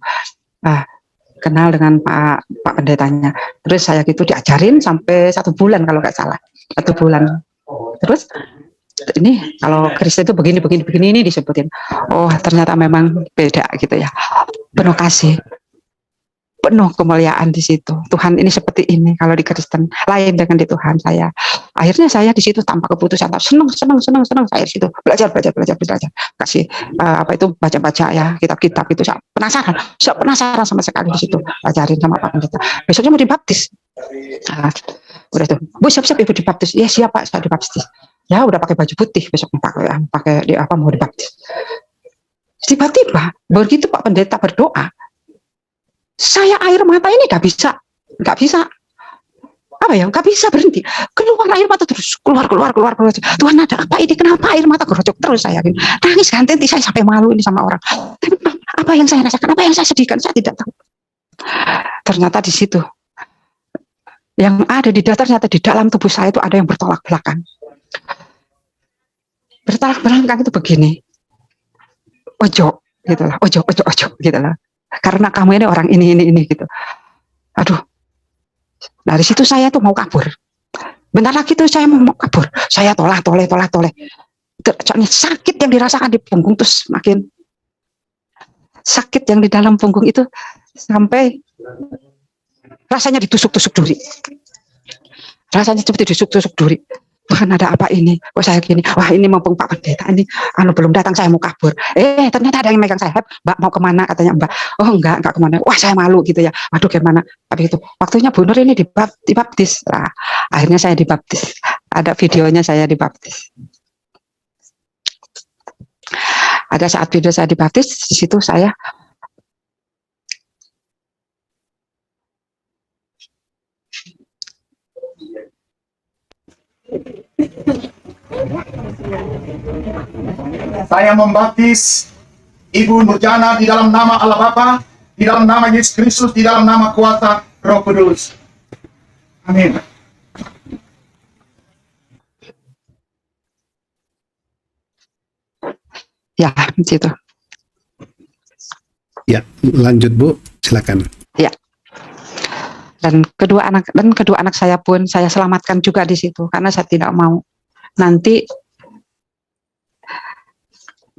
Kenal dengan Pak Pendetanya. Terus saya gitu diajarin sampai 1 bulan kalau nggak salah. 1 bulan. Terus ini kalau Kristen itu begini ini disebutin. Oh ternyata memang beda gitu ya. Penuh kasih, penuh kemuliaan di situ. Tuhan ini seperti ini kalau di Kristen, lain dengan di Tuhan saya. Akhirnya saya di situ tanpa keputusan, senang saya di situ belajar. Kasih baca ya kitab-kitab itu, saya penasaran sama sekali di situ. Ajarin sama Pak Pendeta. Besoknya mau dibaptis. Udah tuh, Bu siap-siap Ibu dibaptis. Ya siap Pak, saya dibaptis. Ya udah pakai baju putih, besoknya pakai mau dibaptis. Tiba-tiba begitu Pak Pendeta berdoa, saya air mata ini nggak bisa berhenti, keluar air mata terus, keluar. Tuhan ada apa ini, kenapa air mata gerocok terus? Saya nangis ganti, saya sampai malu ini sama orang. Tapi apa yang saya rasakan, apa yang saya sedihkan, saya tidak tahu. Ternyata di situ yang ada di ternyata di dalam tubuh saya itu ada yang bertolak belakang itu begini, ojo gitu lah, karena kamu ini orang ini gitu. Aduh, dari situ saya tuh mau kabur. Bentar lagi tuh saya mau kabur. Saya toleh. Sakit yang dirasakan di punggung tuh semakin sakit, yang di dalam punggung itu sampai rasanya ditusuk-tusuk duri. Rasanya seperti ditusuk-tusuk duri. Tuhan ada apa ini? Kok saya gini? Wah ini mumpung Pak Pendeta ini belum datang, saya mau kabur. Ternyata ada yang megang saya. Mbak mau kemana? Katanya Mbak. Oh enggak kemana. Wah saya malu gitu ya. Waduh gimana? Tapi itu waktunya Bu Nur ini dibaptis. Akhirnya saya dibaptis. Ada videonya saya dibaptis. Ada saat video saya dibaptis, di situ saya Saya membaptis Ibu Nurjana di dalam nama Allah Bapa, di dalam nama Yesus Kristus, di dalam nama kuasa Roh Kudus. Amin. ya gitu. Ya, lanjut Bu, silakan. Ya. Dan kedua anak saya pun saya selamatkan juga di situ karena saya tidak mau nanti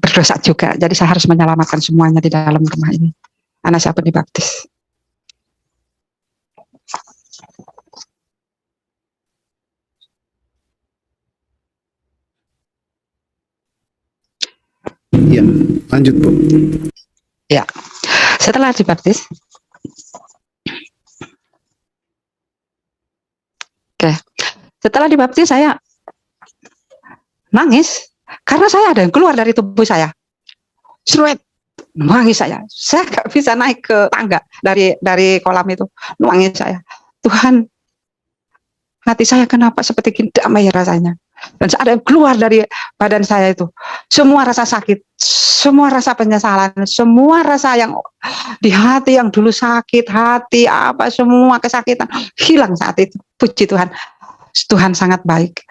berdosa juga. Jadi saya harus menyelamatkan semuanya di dalam rumah ini. Anak saya pun dibaptis. Ya, lanjut Bu. Ya. Setelah dibaptis, oke. Setelah dibaptis saya nangis karena saya ada yang keluar dari tubuh saya. Sruet, nangis saya. Saya nggak bisa naik ke tangga dari kolam itu. Nangis saya. Tuhan, hati saya kenapa seperti gini, damai rasanya. Dan ada yang keluar dari badan saya itu. Semua rasa sakit, semua rasa penyesalan, semua rasa yang di hati yang dulu sakit, hati apa, semua kesakitan hilang saat itu. Puji Tuhan. Tuhan sangat baik.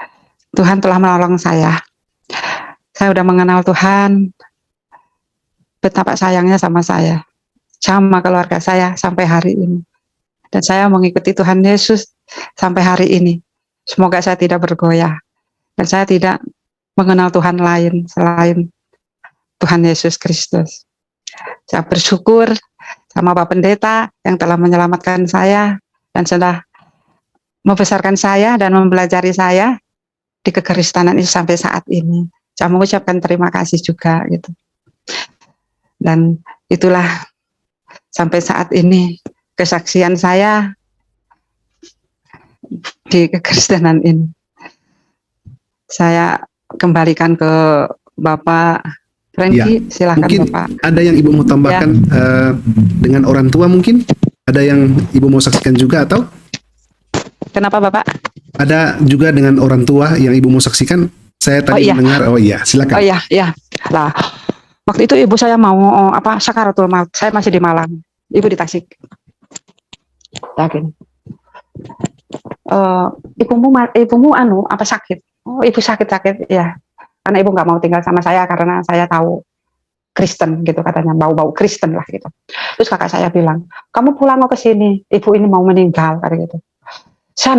Tuhan telah menolong saya. Saya udah mengenal Tuhan. Betapa sayangnya sama saya. Sama keluarga saya sampai hari ini. Dan saya mengikuti Tuhan Yesus sampai hari ini. Semoga saya tidak bergoyah. Dan saya tidak mengenal Tuhan lain selain Tuhan Yesus Kristus. Saya bersyukur sama Bapak Pendeta yang telah menyelamatkan saya dan sudah membesarkan saya dan mempelajari saya di kekristenan ini sampai saat ini. Saya mengucapkan terima kasih juga gitu. Dan itulah sampai saat ini kesaksian saya di kekristenan ini. Saya kembalikan ke Bapak Franky, Ya, silahkan mungkin Bapak. ada yang Ibu mau tambahkan dengan orang tua mungkin? Ada yang Ibu mau saksikan juga atau? Kenapa Bapak? Ada juga dengan orang tua yang Ibu mau saksikan? Saya tadi mendengar, silakan. Oh iya, lah. Waktu itu ibu saya mau sakaratul maut. Saya masih di Malang. Ibu di Tasik. Yakin. Ibumu apa sakit? Oh, ibu sakit ya. Karena ibu nggak mau tinggal sama saya karena saya tahu Kristen gitu katanya, bau-bau Kristen lah gitu. Terus kakak saya bilang, kamu pulang mau ke sini, ibu ini mau meninggal kayak gitu. Saya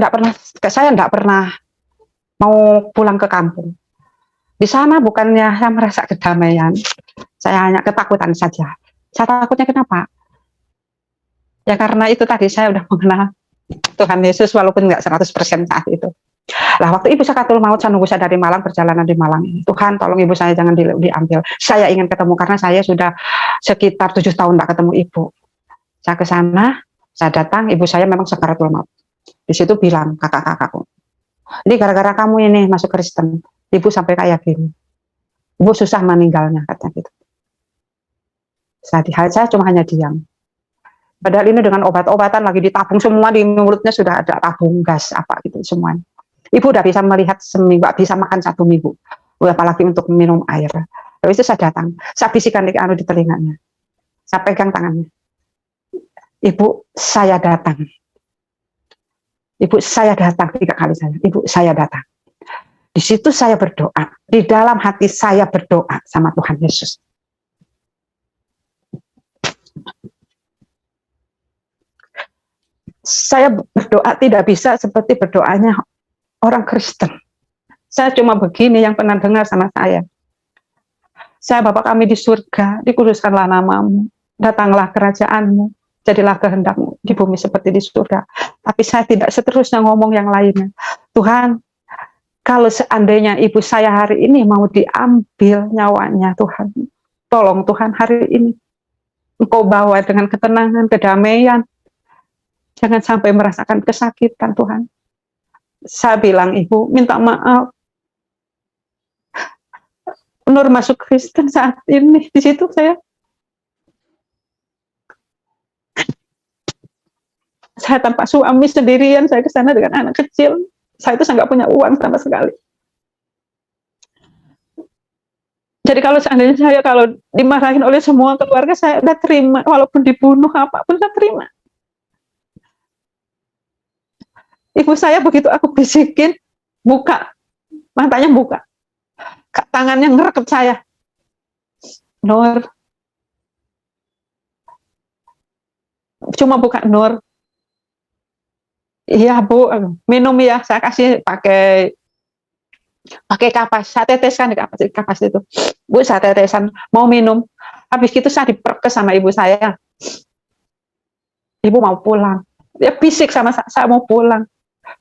enggak pernah mau pulang ke kampung. Di sana bukannya saya merasa kedamaian, saya hanya ketakutan saja. Saya takutnya kenapa? Ya karena itu tadi saya udah mengenal Tuhan Yesus walaupun nggak 100% saat itu. Lah waktu ibu sakaratul maut, saya nunggu saya dari Malang, perjalanan di Malang. Tuhan tolong ibu saya jangan diambil. Saya ingin ketemu karena saya sudah sekitar 7 tahun nggak ketemu ibu. Saya ke sana, saya datang, ibu saya memang sakaratul maut. Di situ bilang kakak-kakakku, ini gara-gara kamu ini masuk Kristen, ibu sampai kayak gini. Ibu susah meninggalnya katanya gitu. Saya cuma hanya diam. Padahal ini dengan obat-obatan lagi ditabung semua di mulutnya sudah ada tabung gas apa gitu semuanya. Ibu udah bisa melihat seminggu, bisa makan 1 minggu. Apalagi untuk minum air. Lalu itu saya datang, saya bisikan di telinganya. Saya pegang tangannya. Ibu, saya datang. Ibu, saya datang 3 kali saya. Ibu, saya datang. Di situ saya berdoa. Di dalam hati saya berdoa sama Tuhan Yesus. Saya berdoa tidak bisa seperti berdoanya orang Kristen. Saya cuma begini yang pernah dengar sama saya. Saya Bapa kami di surga, dikuduskanlah namamu, datanglah kerajaanmu, jadilah kehendakmu di bumi seperti di surga. Tapi saya tidak seterusnya ngomong yang lainnya. Tuhan, kalau seandainya ibu saya hari ini mau diambil nyawanya, Tuhan, tolong Tuhan hari ini Engkau bawa dengan ketenangan, kedamaian. Jangan sampai merasakan kesakitan Tuhan. Saya bilang, Ibu, minta maaf. Nur masuk Kristen saat ini. Di situ saya tanpa suami sendirian, saya ke sana dengan anak kecil. Saya itu nggak punya uang sama sekali. Jadi kalau seandainya saya kalau dimarahin oleh semua keluarga, saya udah terima, walaupun dibunuh apapun saya terima. Ibu saya begitu aku bisikin, buka, matanya buka, tangannya ngerekep saya. Nur, cuma buka, Nur. Iya Bu, minum ya, saya kasih pakai kapas, saya teteskan di kapas itu. Bu, saya tetesan, mau minum. Habis itu saya diperkes sama ibu saya. Ibu mau pulang. Dia bisik sama saya mau pulang.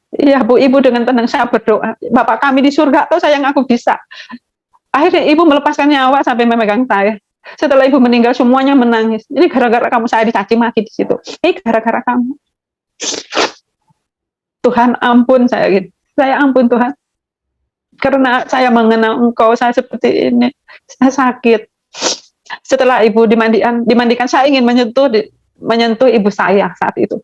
Iya Bu, ibu dengan tenang saya berdoa. Bapak kami di surga, tahu saya yang aku bisa. Akhirnya ibu melepaskan nyawa sampai memegang saya. Setelah ibu meninggal semuanya menangis. Ini gara-gara kamu, saya dicaci maki di situ. Ini gara-gara kamu. Tuhan ampun saya gitu. Saya ampun Tuhan. Karena saya mengenal Engkau, saya seperti ini. Saya sakit. Setelah ibu dimandikan, saya ingin menyentuh ibu saya saat itu.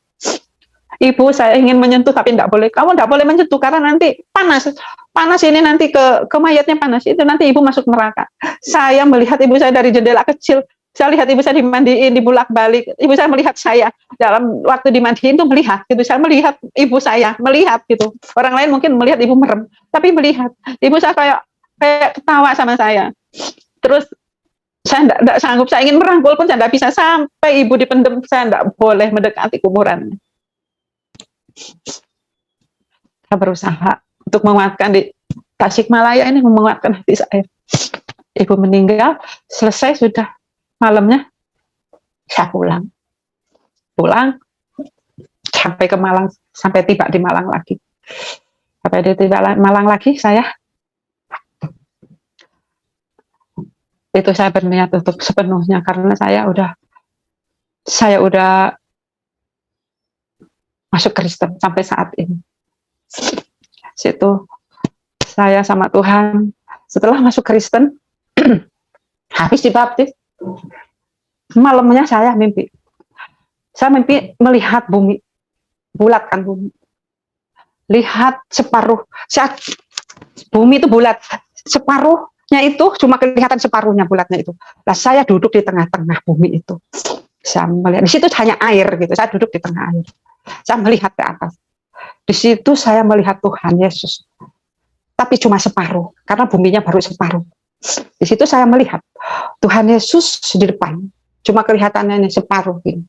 Ibu, saya ingin menyentuh tapi tidak boleh. Kamu tidak boleh menyentuh karena nanti panas. Panas ini nanti ke mayatnya panas. Itu nanti ibu masuk neraka. Saya melihat ibu saya dari jendela kecil. Saya lihat ibu saya dimandiin, dibulak-balik. Ibu saya melihat saya dalam waktu dimandiin itu melihat gitu. Saya melihat ibu saya, melihat gitu. Orang lain mungkin melihat ibu merem, tapi melihat ibu saya kayak ketawa sama saya. Terus saya tidak sanggup, saya ingin merangkul pun saya tidak bisa, sampai ibu dipendam, saya tidak boleh mendekati kuburan. Saya berusaha untuk menguatkan di Tasikmalaya ini, menguatkan hati saya. Ibu meninggal, selesai sudah malamnya, saya pulang sampai ke Malang, sampai tiba di Malang lagi. Sampai di Malang lagi, saya berniat untuk sepenuhnya karena saya udah masuk Kristen sampai saat ini. Situ saya sama Tuhan. Setelah masuk Kristen, habis dibaptis, malamnya saya mimpi. Saya mimpi melihat bumi, bulat kan bumi. Lihat separuh, bumi itu bulat, separuhnya itu cuma kelihatan separuhnya bulatnya itu. Nah, saya duduk di tengah-tengah bumi itu. Saya melihat, di situ hanya air gitu. Saya duduk di tengah air. Saya melihat ke atas. Di situ saya melihat Tuhan Yesus. Tapi cuma separuh, karena buminya baru separuh. Di situ saya melihat Tuhan Yesus di depan. Cuma kelihatannya ini separuh ini.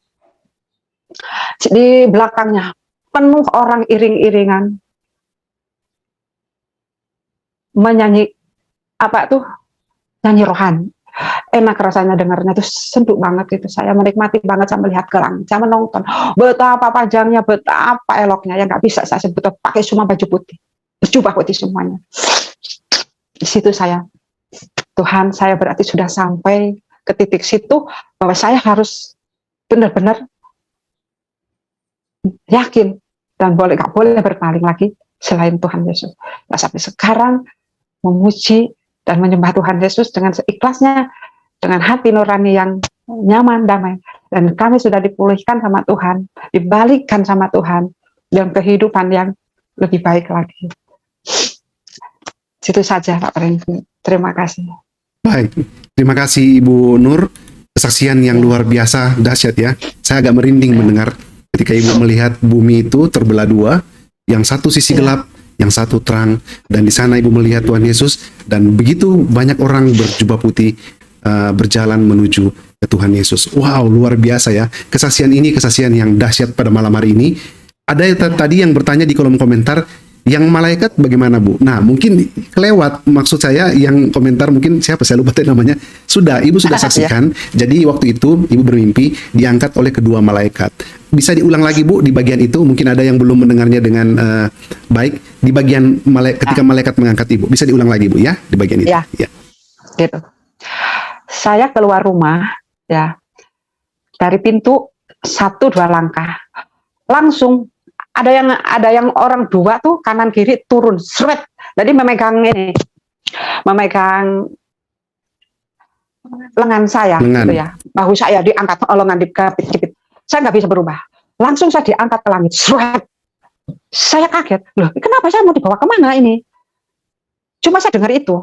Di belakangnya penuh orang iring-iringan menyanyi nyanyi rohani. Enak rasanya dengarnya tuh, sendu banget gitu. Saya menikmati banget, saya melihat ke langit, saya menonton betapa panjangnya, betapa eloknya, yang nggak bisa saya sebut. Pakai semua baju putih, berjubah putih semuanya. Di situ Tuhan, saya berarti sudah sampai ke titik situ bahwa saya harus benar-benar yakin dan nggak boleh berpaling lagi selain Tuhan Yesus. Nah, sampai sekarang memuji dan menyembah Tuhan Yesus dengan seikhlasnya, dengan hati nurani yang nyaman, damai, dan kami sudah dipulihkan sama Tuhan, dibalikkan sama Tuhan dalam kehidupan yang lebih baik lagi. Situ saja Pak Renki. Terima kasih. Baik, terima kasih Ibu Nur, kesaksian yang luar biasa, dahsyat ya. Saya agak merinding mendengar ketika Ibu melihat bumi itu terbelah dua, yang satu sisi gelap, yang satu terang, dan di sana Ibu melihat Tuhan Yesus, dan begitu banyak orang berjubah putih berjalan menuju ke Tuhan Yesus. Wow, luar biasa ya. Kesaksian ini kesaksian yang dahsyat pada malam hari ini. Ada tadi yang bertanya di kolom komentar, yang malaikat bagaimana Bu? Nah, mungkin kelewat, maksud saya yang komentar mungkin siapa, saya lupa tadi namanya. Ibu sudah saksikan. Jadi waktu itu Ibu bermimpi diangkat oleh kedua malaikat. Bisa diulang lagi Bu di bagian itu? Mungkin ada yang belum mendengarnya dengan baik. Di bagian ketika malaikat mengangkat Ibu. Bisa diulang lagi Bu ya di bagian itu. Ya. Gitu. Saya keluar rumah ya, dari pintu 1-2 langkah langsung ada yang orang dua tuh kanan kiri turun seret, jadi memegang lengan saya Lengan. gitu ya, bahu saya diangkat, lengan dikepit-kepit, saya nggak bisa berubah, langsung saya diangkat ke langit seret. Saya kaget, loh kenapa saya mau dibawa kemana ini? Cuma saya dengar itu,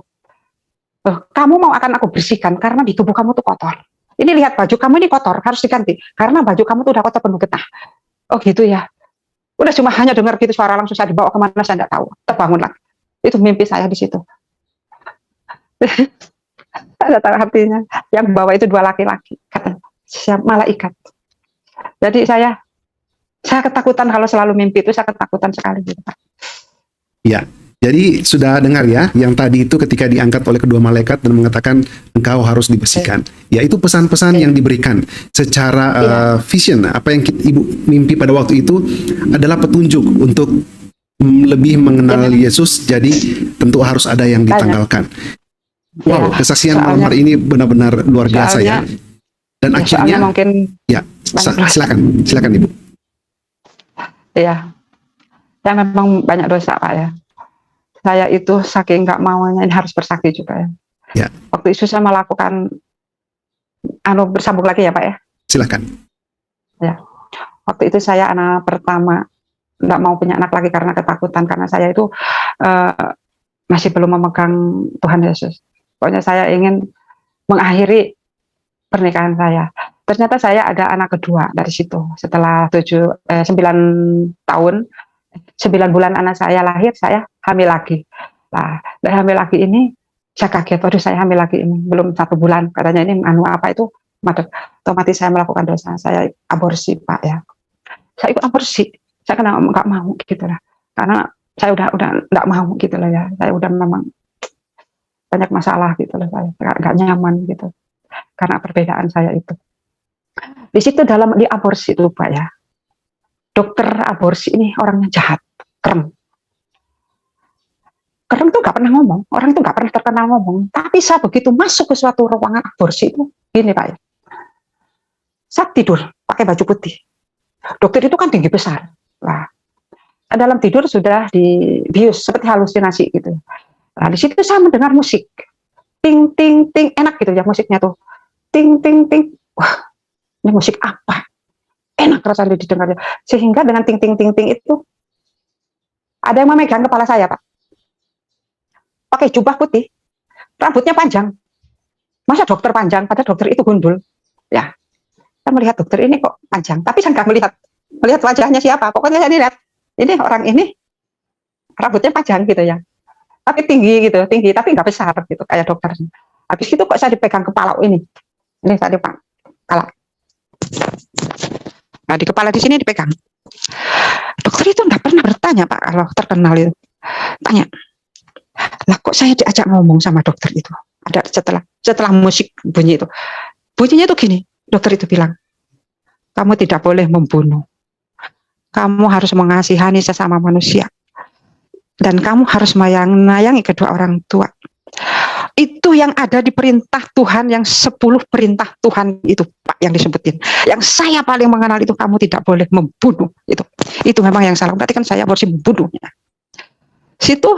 loh, kamu mau akan aku bersihkan karena di tubuh kamu tuh kotor. Ini lihat baju kamu ini kotor, harus diganti karena baju kamu tuh udah kotor penuh getah. Oh gitu ya. Udah cuma hanya dengar gitu suara, langsung saya dibawa kemana saya nggak tahu. Terbangun lagi. Itu mimpi saya di situ. Saya tahu artinya. Yang bawa itu 2 laki-laki, kata malaikat. Jadi saya ketakutan kalau selalu mimpi itu, saya ketakutan sekali gitu, Pak. Ya, jadi sudah dengar ya, yang tadi itu ketika diangkat oleh kedua malaikat dan mengatakan engkau harus dibersihkan. Ya, itu pesan-pesan yang diberikan secara vision. Apa yang Ibu mimpi pada waktu itu adalah petunjuk untuk lebih mengenal Yesus. Jadi tentu harus ada yang ditanggalkan. Wow, kesaksian malam hari ini benar-benar luar biasa ya. Dan akhirnya mungkin ya, silakan Ibu. Ya, saya memang banyak dosa, Pak ya. Saya itu saking nggak maunya ini harus bersaksi juga ya. Ya. Waktu itu saya melakukan bersambung lagi ya, Pak ya. Silakan. Ya. Waktu itu saya anak pertama, nggak mau punya anak lagi karena ketakutan, karena saya itu masih belum memegang Tuhan Yesus. Pokoknya saya ingin mengakhiri pernikahan saya. Ternyata saya ada anak kedua dari situ. Setelah 9 tahun, 9 bulan anak saya lahir, saya hamil lagi. Nah, dari hamil lagi ini, saya kaget, waduh saya hamil lagi ini, belum 1 bulan. Katanya ini apa itu, otomatis saya melakukan dosa. Saya aborsi, Pak ya. Saya ikut aborsi. Saya kena nggak mau gitu lah. Karena saya udah nggak mau gitu lah ya. Saya udah memang banyak masalah gitu loh, saya nggak nyaman gitu karena perbedaan saya itu. Di situ di aborsi itu, Pak ya, dokter aborsi ini orangnya jahat, kerem tuh nggak pernah ngomong, orang itu nggak pernah terkenal ngomong, tapi saya begitu masuk ke suatu ruangan aborsi itu gini, Pak ya, saya tidur pakai baju putih, dokter itu kan tinggi besar, lah dalam tidur sudah dibius seperti halusinasi gitu. Nah, di situ saya mendengar musik, ting ting ting, enak gitu ya musiknya tuh, ting ting ting, wah ini musik apa? Enak rasanya didengarnya. Sehingga dengan ting ting ting ting itu ada yang memegang kepala saya, Pak, pakai jubah putih, rambutnya panjang. Masa dokter panjang? Padahal dokter itu gundul. Ya, saya melihat dokter ini kok panjang, tapi saya nggak melihat wajahnya siapa. Pokoknya saya lihat ini orang ini rambutnya panjang gitu ya. Tapi tinggi, tapi nggak besar gitu kayak dokter. Habis itu kok saya dipegang kepala ini saya dipegang kepala. Nah di kepala di sini dipegang. Dokter itu nggak pernah bertanya, Pak, kalau terkenal itu. Tanya, lah kok saya diajak ngomong sama dokter itu? Ada setelah musik bunyinya itu gini, dokter itu bilang, kamu tidak boleh membunuh. Kamu harus mengasihani sesama manusia. Dan kamu harus menyayangi kedua orang tua. Itu yang ada di perintah Tuhan, yang 10 perintah Tuhan itu, Pak, yang disebutin. Yang saya paling mengenal itu, kamu tidak boleh membunuh. Itu memang yang salah. Berarti kan saya harus membunuhnya. Situ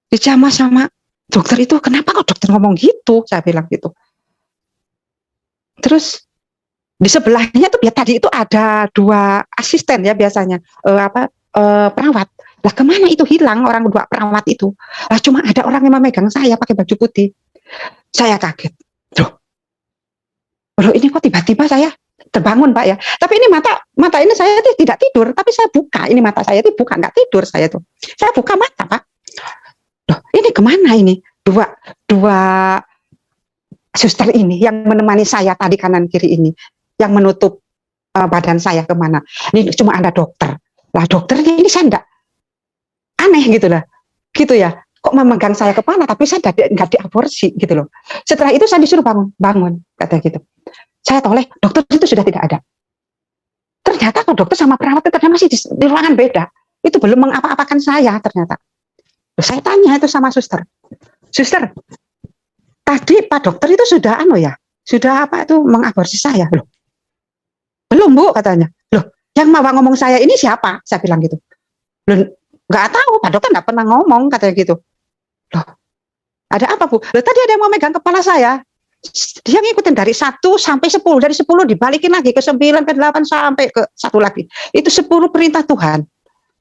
dijamah sama dokter itu, kenapa kok dokter ngomong gitu? Saya bilang gitu. Terus di sebelahnya tuh ya tadi itu ada 2 asisten ya biasanya, perawat. Lah kemana itu hilang orang 2 perawat itu? Lah cuma ada orang yang memegang saya pakai baju putih. Saya kaget. Loh ini kok tiba-tiba saya terbangun, Pak ya. Tapi ini mata ini saya tidak tidur, tapi saya buka. Ini mata saya itu buka, nggak tidur saya tuh. Saya buka mata, Pak. Loh ini kemana ini? Dua suster ini yang menemani saya tadi kanan kiri ini, yang menutup badan saya kemana? Ini cuma ada dokter. Lah dokternya ini saya enggak, aneh gitu lah, gitu ya. Kok memegang saya kepala tapi saya nggak diaborsi gitu loh. Setelah itu saya disuruh bangun, kata gitu. Saya toleh, dokter itu sudah tidak ada. Ternyata kok dokter sama perawat itu masih di ruangan beda. Itu belum mengapa-apakan saya ternyata. Loh, saya tanya itu sama suster, tadi Pak dokter itu sudah sudah apa itu mengaborsi saya? Loh belum, Bu, katanya. Loh Yang mau ngomong saya ini siapa? Saya bilang gitu. Loh, nggak tahu, Pak Dokter nggak pernah ngomong, katanya gitu. Loh, ada apa Bu? Loh, tadi ada yang mau megang kepala saya. Dia ngikutin dari 1 sampai 10, dari 10 dibalikin lagi ke 9, ke 8 sampai ke 1 lagi. Itu 10 perintah Tuhan.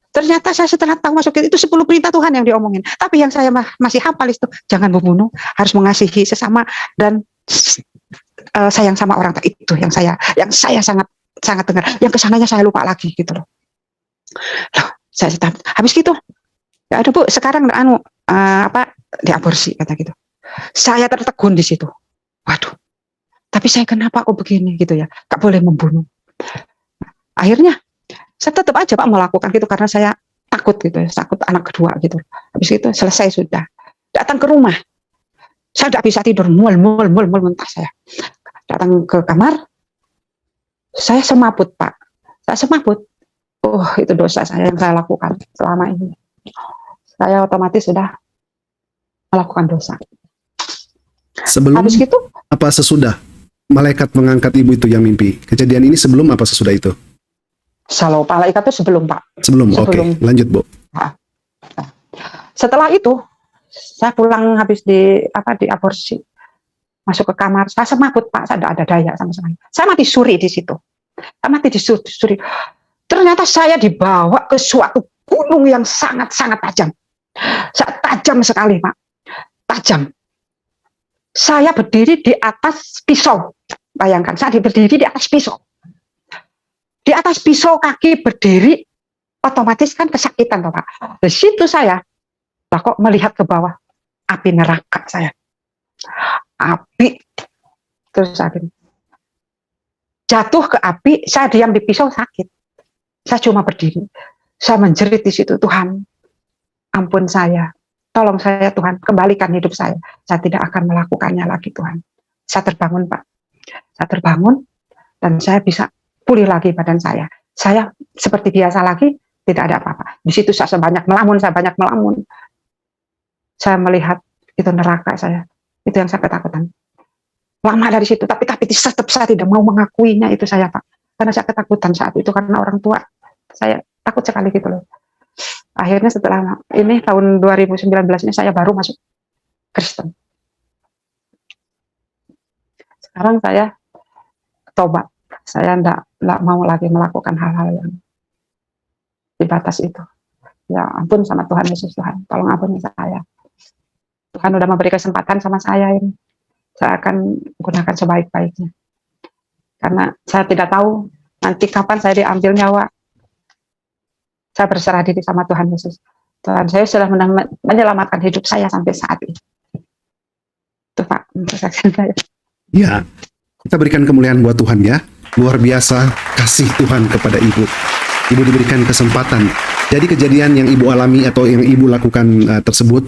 Ternyata saya setelah tahu masuk itu 10 perintah Tuhan yang diomongin. Tapi yang saya masih hafal itu, jangan membunuh, harus mengasihi sesama, dan sayang sama orang. Itu yang saya sangat sangat dengar. Yang kesananya saya lupa lagi gitu loh. Loh, saya habis gitu, ya ada Bu, sekarang diaborsi, kata gitu. Saya tertegun di situ. Waduh, tapi saya kenapa kok begini gitu ya? Gak boleh membunuh. Akhirnya saya tetap aja Pak melakukan gitu karena saya takut gitu, takut anak kedua gitu. Habis itu selesai sudah, datang ke rumah. Saya tidak bisa tidur, mual mentah saya. Datang ke kamar, saya semaput Pak. Saya semaput. Oh, itu dosa saya yang saya lakukan selama ini. Saya otomatis sudah melakukan dosa. Sebelum Habis gitu, apa sesudah malaikat mengangkat ibu itu yang mimpi? Kejadian ini sebelum apa sesudah itu? kalau malaikat itu sebelum Pak. Sebelum. Oke, lanjut Bu. Setelah itu, saya pulang habis diaborsi, masuk ke kamar, saya semaput Pak, saya tidak ada daya sama sekali. Saya mati suri di situ. Saya mati suri. Ternyata saya dibawa ke suatu gunung yang sangat-sangat tajam. Tajam sekali Pak. Tajam. Saya berdiri di atas pisau. Bayangkan, saya berdiri di atas pisau. Di atas pisau kaki berdiri, otomatis kan kesakitan toh Pak. Di situ saya kok melihat ke bawah, api neraka saya. Api. Terus sakit. Jatuh ke api, saya diam di pisau sakit. Saya cuma berdiri. Saya menjerit di situ, Tuhan, ampun saya. Tolong saya Tuhan, kembalikan hidup saya. Saya tidak akan melakukannya lagi Tuhan. Saya terbangun Pak. Saya terbangun dan saya bisa pulih lagi badan saya. Saya seperti biasa lagi, tidak ada apa-apa. Di situ saya banyak melamun. Saya melihat itu neraka saya. Itu yang saya ketakutan. Lama dari situ, tapi tetap saya tidak mau mengakuinya itu saya Pak. Karena saya ketakutan saat itu karena orang tua. Saya takut sekali gitu loh. Akhirnya setelah ini tahun 2019 ini saya baru masuk Kristen. Sekarang saya tobat. Saya enggak mau lagi melakukan hal-hal yang di batas itu. Ya ampun sama Tuhan Yesus, Tuhan. Tolong ampuni saya. Tuhan udah memberi kesempatan sama saya ini. Saya akan gunakan sebaik-baiknya. Karena saya tidak tahu nanti kapan saya diambil nyawa. Saya berserah diri sama Tuhan Yesus. Tuhan, saya sudah menyelamatkan hidup saya sampai saat ini. Itu Pak, kesaksian saya. Ya, kita berikan kemuliaan buat Tuhan ya. Luar biasa kasih Tuhan kepada Ibu. Ibu diberikan kesempatan. Jadi kejadian yang Ibu alami atau yang Ibu lakukan tersebut,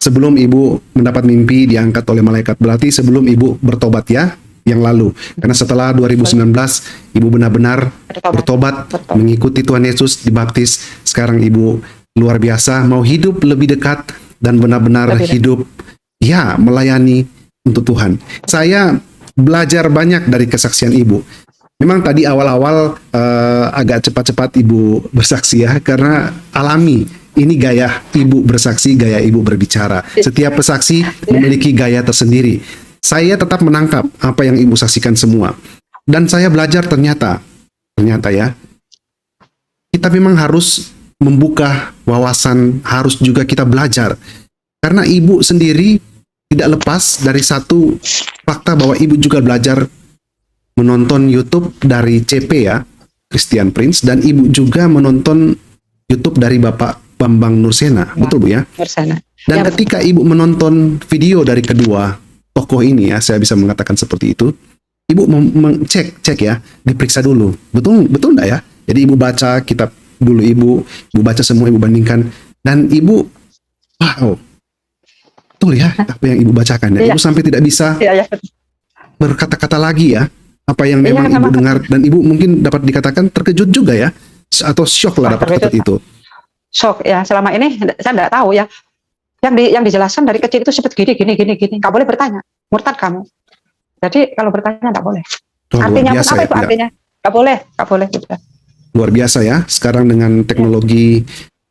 sebelum Ibu mendapat mimpi diangkat oleh malaikat, berarti sebelum Ibu bertobat ya, yang lalu. Karena setelah 2019 Ibu benar-benar bertobat, mengikuti Tuhan Yesus, dibaptis. Sekarang Ibu luar biasa mau hidup lebih dekat dan benar-benar hidup ya melayani untuk Tuhan. Saya belajar banyak dari kesaksian Ibu. Memang tadi awal-awal agak cepat-cepat Ibu bersaksi ya, karena alami. Ini gaya Ibu bersaksi, gaya Ibu berbicara. Setiap pesaksi memiliki gaya tersendiri. Saya tetap menangkap apa yang Ibu saksikan semua. Dan saya belajar ternyata ya, kita memang harus membuka wawasan, harus juga kita belajar. Karena Ibu sendiri tidak lepas dari satu fakta bahwa Ibu juga belajar menonton YouTube dari CP ya, Christian Prince, dan Ibu juga menonton YouTube dari Bapak Bambang Nursena, betul Bu ya? Nursena. Dan ketika Ibu menonton video dari kedua tokoh ini ya, saya bisa mengatakan seperti itu, Ibu cek ya, diperiksa dulu, betul enggak ya? Jadi Ibu baca kitab dulu, Ibu baca semua, Ibu bandingkan, dan Ibu, wow, betul ya apa yang Ibu bacakan ya. Ibu sampai tidak bisa berkata-kata lagi ya, apa yang memang Ibu dengar, dan Ibu mungkin dapat dikatakan terkejut juga ya, atau shock lah dapat kata itu. Shock ya, selama ini saya tidak tahu ya. Yang dijelaskan dari kecil itu seperti gini. Nggak boleh bertanya, murtad kamu. Jadi kalau bertanya nggak boleh. Oh, artinya biasa, apa itu artinya? Nggak boleh. Luar biasa ya. Sekarang dengan teknologi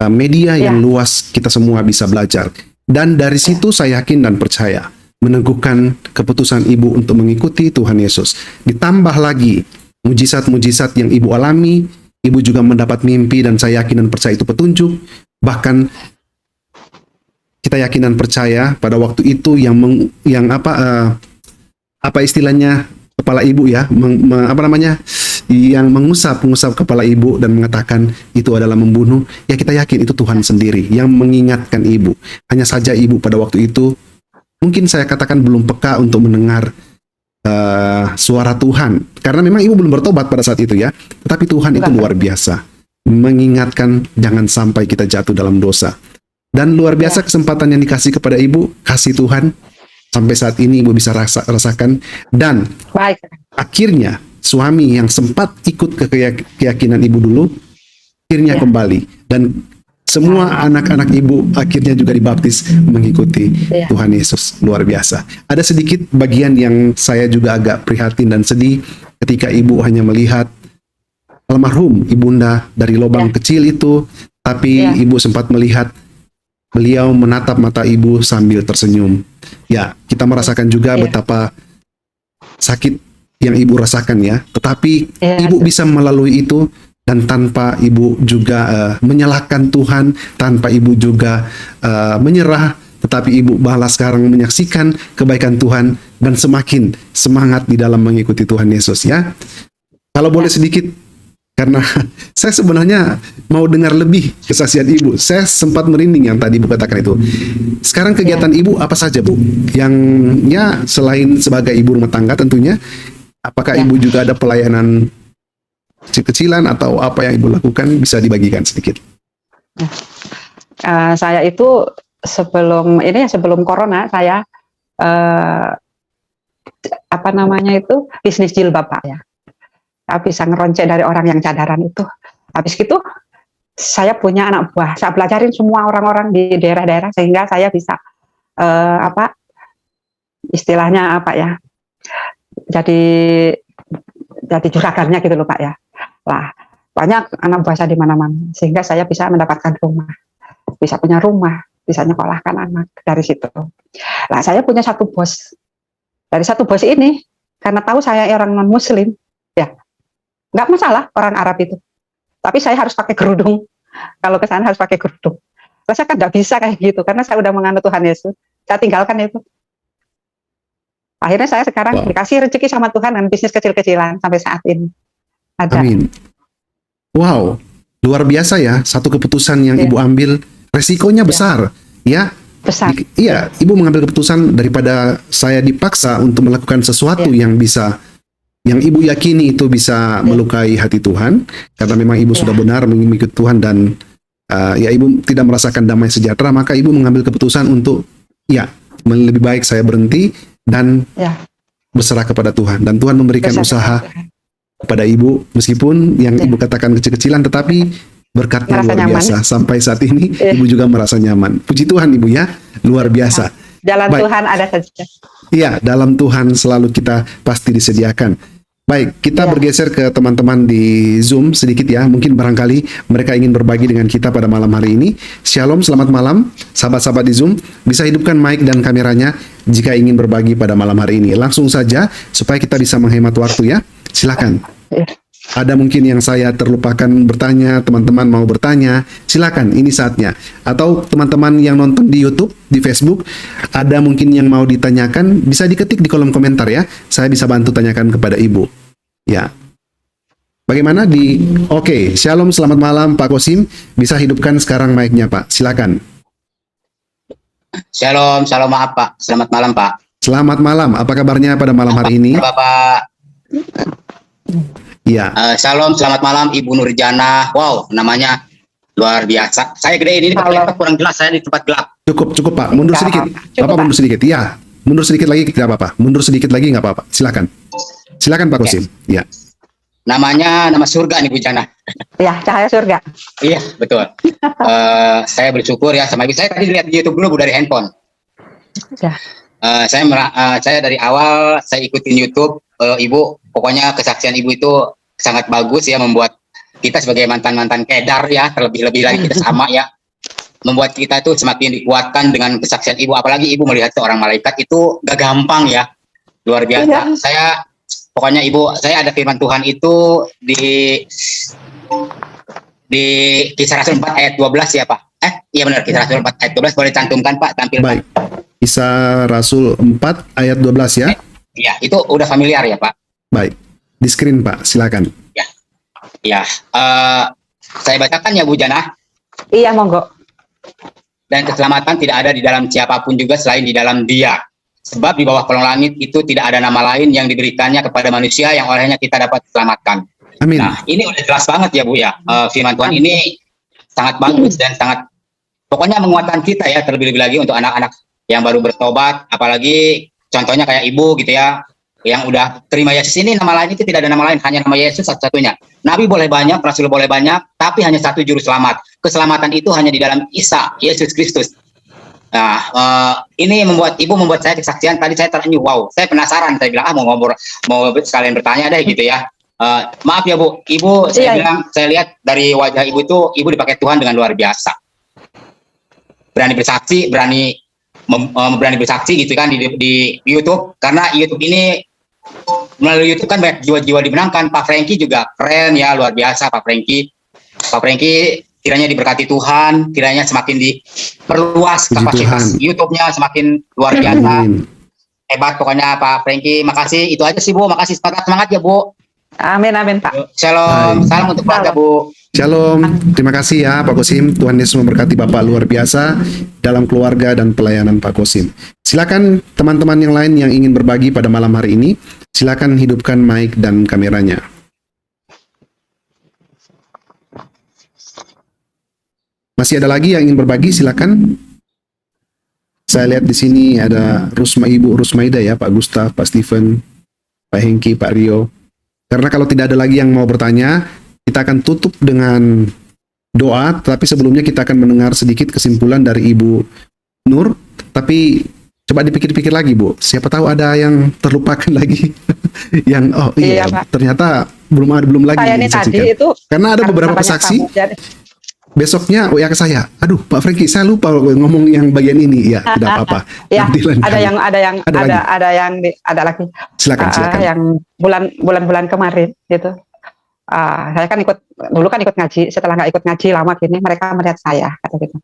media yang luas, kita semua bisa belajar. Dan dari situ saya yakin dan percaya meneguhkan keputusan ibu untuk mengikuti Tuhan Yesus. Ditambah lagi mujizat-mujizat yang ibu alami, ibu juga mendapat mimpi dan saya yakin dan percaya itu petunjuk. Bahkan kita yakin dan percaya pada waktu itu apa istilahnya kepala ibu ya, yang mengusap kepala ibu dan mengatakan itu adalah membunuh, ya kita yakin itu Tuhan sendiri yang mengingatkan ibu. Hanya saja ibu pada waktu itu mungkin saya katakan belum peka untuk mendengar suara Tuhan, karena memang ibu belum bertobat pada saat itu ya. Tetapi Tuhan itu luar biasa mengingatkan jangan sampai kita jatuh dalam dosa. Dan luar biasa kesempatan yang dikasih kepada ibu, kasih Tuhan sampai saat ini ibu bisa rasakan. Dan akhirnya suami yang sempat ikut ke keyakinan ibu dulu akhirnya kembali, dan semua anak-anak ibu akhirnya juga dibaptis mengikuti Tuhan Yesus. Luar biasa. Ada sedikit bagian yang saya juga agak prihatin dan sedih ketika ibu hanya melihat almarhum ibunda dari lubang kecil itu, tapi ibu sempat melihat beliau menatap mata ibu sambil tersenyum. Ya, kita merasakan juga betapa sakit yang ibu rasakan ya. Tetapi ibu bisa melalui itu, dan tanpa ibu juga menyalahkan Tuhan, tanpa ibu juga menyerah, tetapi ibu malah sekarang menyaksikan kebaikan Tuhan dan semakin semangat di dalam mengikuti Tuhan Yesus ya. Kalau boleh sedikit, karena saya sebenarnya mau dengar lebih kesaksian ibu. Saya sempat merinding yang tadi ibu katakan itu. Sekarang kegiatan ibu apa saja bu? Yang ya selain sebagai ibu rumah tangga tentunya, apakah ibu juga ada pelayanan kecil-kecilan atau apa yang ibu lakukan, bisa dibagikan sedikit? Saya itu sebelum corona saya bisnis jilbab Pak ya. Saya bisa ngeroncek dari orang yang cadaran itu. Habis gitu saya punya anak buah. Saya pelajarin semua orang-orang di daerah-daerah sehingga saya bisa istilahnya apa ya? Jadi juragannya gitu loh Pak ya. Lah, banyak anak buah saya di mana-mana sehingga saya bisa mendapatkan rumah. Bisa punya rumah, bisa nyekolahkan anak dari situ. Lah, saya punya satu bos. Dari satu bos ini, karena tahu saya orang non-muslim, ya nggak masalah orang Arab itu. Tapi saya harus pakai kerudung. Kalau ke sana harus pakai kerudung. Saya kan nggak bisa kayak gitu, karena saya udah menganut Tuhan Yesus. Saya tinggalkan itu. Akhirnya saya sekarang dikasih rezeki sama Tuhan dan bisnis kecil-kecilan sampai saat ini. Ada. Amin. Wow, luar biasa ya. Satu keputusan yang ibu ambil, resikonya besar. Ya. Besar. Iya, ibu mengambil keputusan daripada saya dipaksa untuk melakukan sesuatu yang ibu yakini itu bisa melukai hati Tuhan, karena memang ibu sudah benar mengikuti Tuhan dan ibu tidak merasakan damai sejahtera, maka ibu mengambil keputusan untuk lebih baik saya berhenti dan berserah kepada Tuhan, dan Tuhan memberikan usaha kepada ibu, meskipun yang ibu katakan kecil-kecilan, tetapi berkatnya luar biasa. Sampai saat ini ibu juga merasa nyaman. Puji Tuhan ibu ya, luar biasa. Jalan Tuhan ada saja. Iya, dalam Tuhan selalu kita pasti disediakan. Baik, kita bergeser ke teman-teman di Zoom sedikit ya. Mungkin barangkali mereka ingin berbagi dengan kita pada malam hari ini. Shalom, selamat malam. Sahabat-sahabat di Zoom, bisa hidupkan mic dan kameranya jika ingin berbagi pada malam hari ini. Langsung saja, supaya kita bisa menghemat waktu ya. Silakan. Ada mungkin yang saya terlupakan bertanya, teman-teman mau bertanya, silakan, ini saatnya. Atau teman-teman yang nonton di YouTube, di Facebook, ada mungkin yang mau ditanyakan, bisa diketik di kolom komentar ya. Saya bisa bantu tanyakan kepada ibu. Ya. Bagaimana Oke, shalom, selamat malam Pak Kosim. Bisa hidupkan sekarang mic-nya Pak, silakan. Shalom, maaf Pak. Selamat malam Pak. Selamat malam, apa kabarnya pada malam hari ini? Bapak. Iya. Shalom, selamat malam Ibu Nurjana. Wow, namanya luar biasa. Saya gede ini Pak, kurang jelas, saya di tempat gelap. Cukup Pak, mundur sedikit. Bapak mundur sedikit. Ya, mundur sedikit lagi tidak apa-apa. Mundur sedikit lagi nggak apa-apa. Silakan Pak Kosim. Ya. Nama surga nih Bu Jana. Ya, cahaya surga. Iya, betul. Saya bersyukur ya sama ibu. Saya tadi lihat di YouTube dulu Bu dari handphone. Ya. Saya dari awal saya ikutin YouTube Ibu. Pokoknya kesaksian Ibu itu sangat bagus ya, membuat kita sebagai mantan-mantan kedar ya, terlebih-lebih lagi kita sama ya, membuat kita itu semakin dikuatkan dengan kesaksian ibu. Apalagi ibu melihat seorang malaikat itu gak gampang ya, luar biasa. Iya. Saya pokoknya ibu, saya ada firman Tuhan itu di Kisah Rasul 4 ayat 12 ya Pak. Iya benar, Kisah Rasul 4 ayat 12, boleh cantumkan Pak, tampilkan. Baik. Kisah Rasul 4 ayat 12 ya. Iya, itu udah familiar ya Pak. Baik. Di screen Pak, silakan. Ya, saya bacakan ya Bu Jana. Iya, monggo. Dan keselamatan tidak ada di dalam siapapun juga selain di dalam Dia. Sebab di bawah kolong langit itu tidak ada nama lain yang diberikannya kepada manusia yang olehnya kita dapat diselamatkan. Amin. Nah, ini udah jelas banget ya Bu ya. Firman Tuhan ini sangat bagus dan sangat pokoknya menguatkan kita ya, terlebih-lebih lagi untuk anak-anak yang baru bertobat, apalagi contohnya kayak ibu gitu ya, yang udah terima Yesus. Ini nama lain itu tidak ada nama lain, hanya nama Yesus satu-satunya. Nabi boleh banyak, Rasul boleh banyak, tapi hanya satu juru selamat. Keselamatan itu hanya di dalam Isa, Yesus Kristus. Nah, ini membuat saya kesaksian. Tadi saya terenyuh, wow, saya penasaran. Saya bilang, mau ngobrol, mau sekalian bertanya deh gitu ya. Maaf ya Bu, Ibu, saya lihat dari wajah Ibu itu, Ibu dipakai Tuhan dengan luar biasa. Berani bersaksi, berani bersaksi gitu kan di YouTube, karena YouTube ini melalui YouTube kan banyak jiwa-jiwa dimenangkan. Pak Franky juga keren ya, luar biasa Pak Franky. Pak Franky kiranya diberkati Tuhan, kiranya semakin diperluas kapasitas YouTube-nya, semakin luar biasa. Hebat pokoknya Pak Franky. Makasih, itu aja sih Bu. Makasih, semangat ya Bu. Amin, amin Pak. Shalom, salam untuk keluarga Bu. Shalom, terima kasih ya Pak Kosim. Tuhan Yesus memberkati Bapak luar biasa dalam keluarga dan pelayanan Pak Kosim. Silakan teman-teman yang lain yang ingin berbagi pada malam hari ini, silakan hidupkan mic dan kameranya. Masih ada lagi yang ingin berbagi, silakan. Saya lihat di sini ada Ibu Rusmaida ya, Pak Gustaf, Pak Steven, Pak Hengki, Pak Rio. Karena kalau tidak ada lagi yang mau bertanya, kita akan tutup dengan doa, tapi sebelumnya kita akan mendengar sedikit kesimpulan dari Ibu Nur. Tapi coba dipikir-pikir lagi Bu, siapa tahu ada yang terlupakan lagi. Yang Iya, Pak. ternyata belum lagi Saya ini disaksikan. tadi itu Karena ada beberapa banyak saksi tamu, jadi- besoknya WA ke saya, aduh Pak Franky, saya lupa ngomong yang bagian ini. Ya tidak apa-apa. Ya, Nanti lain ada kali. yang ada lagi. Silakan. Yang bulan-bulan kemarin gitu. Saya kan ikut ngaji, setelah nggak ikut ngaji lama gini mereka melihat saya kata gitu.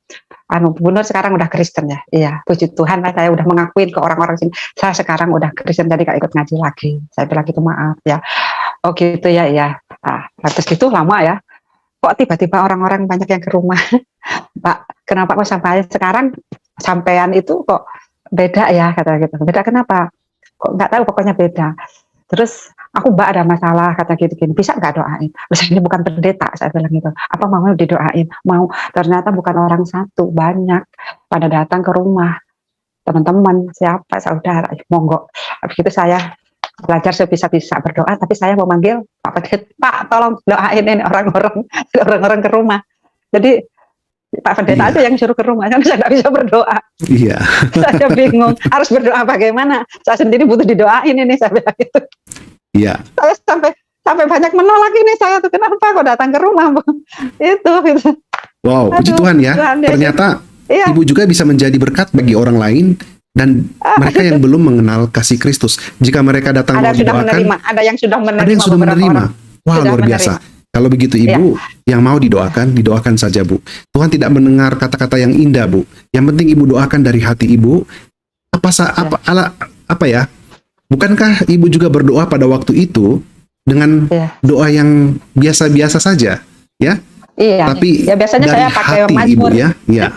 Bu Nur sekarang udah Kristen ya. Iya, puji Tuhan lah, saya udah mengakuin ke orang-orang sini. Saya sekarang udah Kristen, jadi nggak ikut ngaji lagi. Saya bilang gitu, maaf ya. Oh gitu ya, iya. Terus gitu lama ya. Kok tiba-tiba orang-orang banyak yang ke rumah. Pak, kenapa kok sampai sekarang sampean itu kok beda ya kata gitu. Beda kenapa? Kok nggak tahu, pokoknya beda. Terus aku Mbak ada masalah kata gini, bisa nggak doain? Terus ini bukan pendeta, saya bilang gitu. Apa mau didoain? Mau. Ternyata bukan orang satu, banyak pada datang ke rumah. Teman-teman, siapa, saudara, monggo. Habis itu saya belajar sebisa-bisa berdoa, tapi saya mau manggil Pak Pendeta, Pak tolong doain ini orang-orang ke rumah. Jadi Pak Pendeta aja yang suruh ke rumah, kan saya nggak bisa berdoa. Iya. Saya bingung, harus berdoa bagaimana? Saya sendiri butuh didoain ini, saya bilang gitu. Iya. Saya sampai banyak menolak ini, saya tuh kenapa kok datang ke rumah, Bu? Itu gitu. Wow, puji Aduh, Tuhan ya. Tuhan, Ternyata Iya. Ibu juga bisa menjadi berkat bagi orang lain dan mereka yang belum mengenal kasih Kristus. Jika mereka datang Ada mau yang sudah didoakan, menerima, ada yang sudah menerima. ada yang sudah beberapa menerima. orang. Wah, Sudah luar biasa. Kalau begitu Ibu yang mau didoakan saja Bu. Tuhan tidak mendengar kata-kata yang indah Bu. Yang penting Ibu doakan dari hati Ibu. Apa ya? Bukankah Ibu juga berdoa pada waktu itu dengan doa yang biasa-biasa saja, ya? Iya. Tapi ya biasanya dari saya pakai hati Mazmur. Ibu ya. Iya.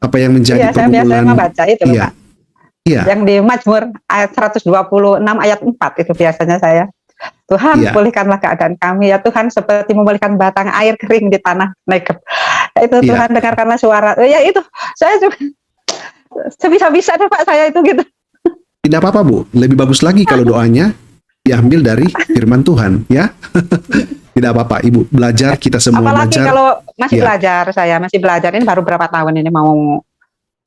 Apa yang menjadi Iya, saya biasanya pergumulan? membaca itu, Iya. Pak. Iya. Yang di Mazmur ayat 126 ayat 4 itu biasanya saya. Tuhan, Iya. pulihkanlah keadaan kami ya Tuhan, seperti memulihkan batang air kering di tanah Negeb. Itu Iya. Tuhan, dengarkanlah suara. Ya itu, saya juga sebisa-bisa deh Pak saya itu gitu. Tidak apa-apa Bu, lebih bagus lagi kalau doanya diambil dari firman Tuhan, ya. Tidak apa-apa Ibu, belajar, kita semua Apalagi belajar. kalau masih Iya. belajar, saya masih belajar, ini baru berapa tahun ini, mau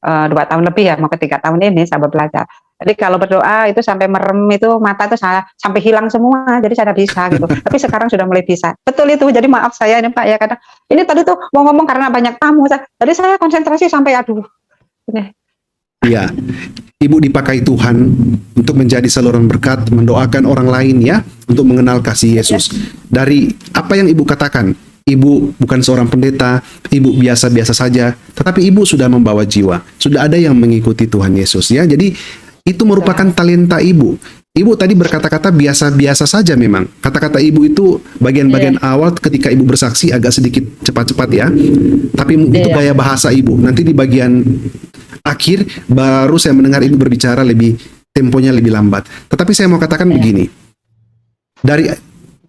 2 tahun lebih ya, mau ke 3 tahun ini saya belajar. Jadi kalau berdoa itu sampai merem itu mata itu saya sampai hilang semua, jadi saya tidak bisa gitu. Tapi sekarang sudah mulai bisa. Betul itu. Jadi maaf saya ini Pak ya, kadang ini tadi tuh mau ngomong karena banyak tamu. Jadi saya konsentrasi sampai aduh. Ini. Iya, Ibu dipakai Tuhan untuk menjadi saluran berkat, mendoakan orang lain ya, untuk mengenal kasih Yesus. Dari apa yang Ibu katakan, Ibu bukan seorang pendeta, Ibu biasa-biasa saja, tetapi Ibu sudah membawa jiwa, sudah ada yang mengikuti Tuhan Yesus ya. Jadi itu merupakan talenta Ibu. Ibu tadi berkata-kata biasa-biasa saja memang. Kata-kata Ibu itu bagian-bagian awal ketika Ibu bersaksi agak sedikit cepat-cepat ya. Tapi itu gaya bahasa Ibu. Nanti di bagian akhir baru saya mendengar Ibu berbicara lebih, temponya lebih lambat. Tetapi saya mau katakan begini.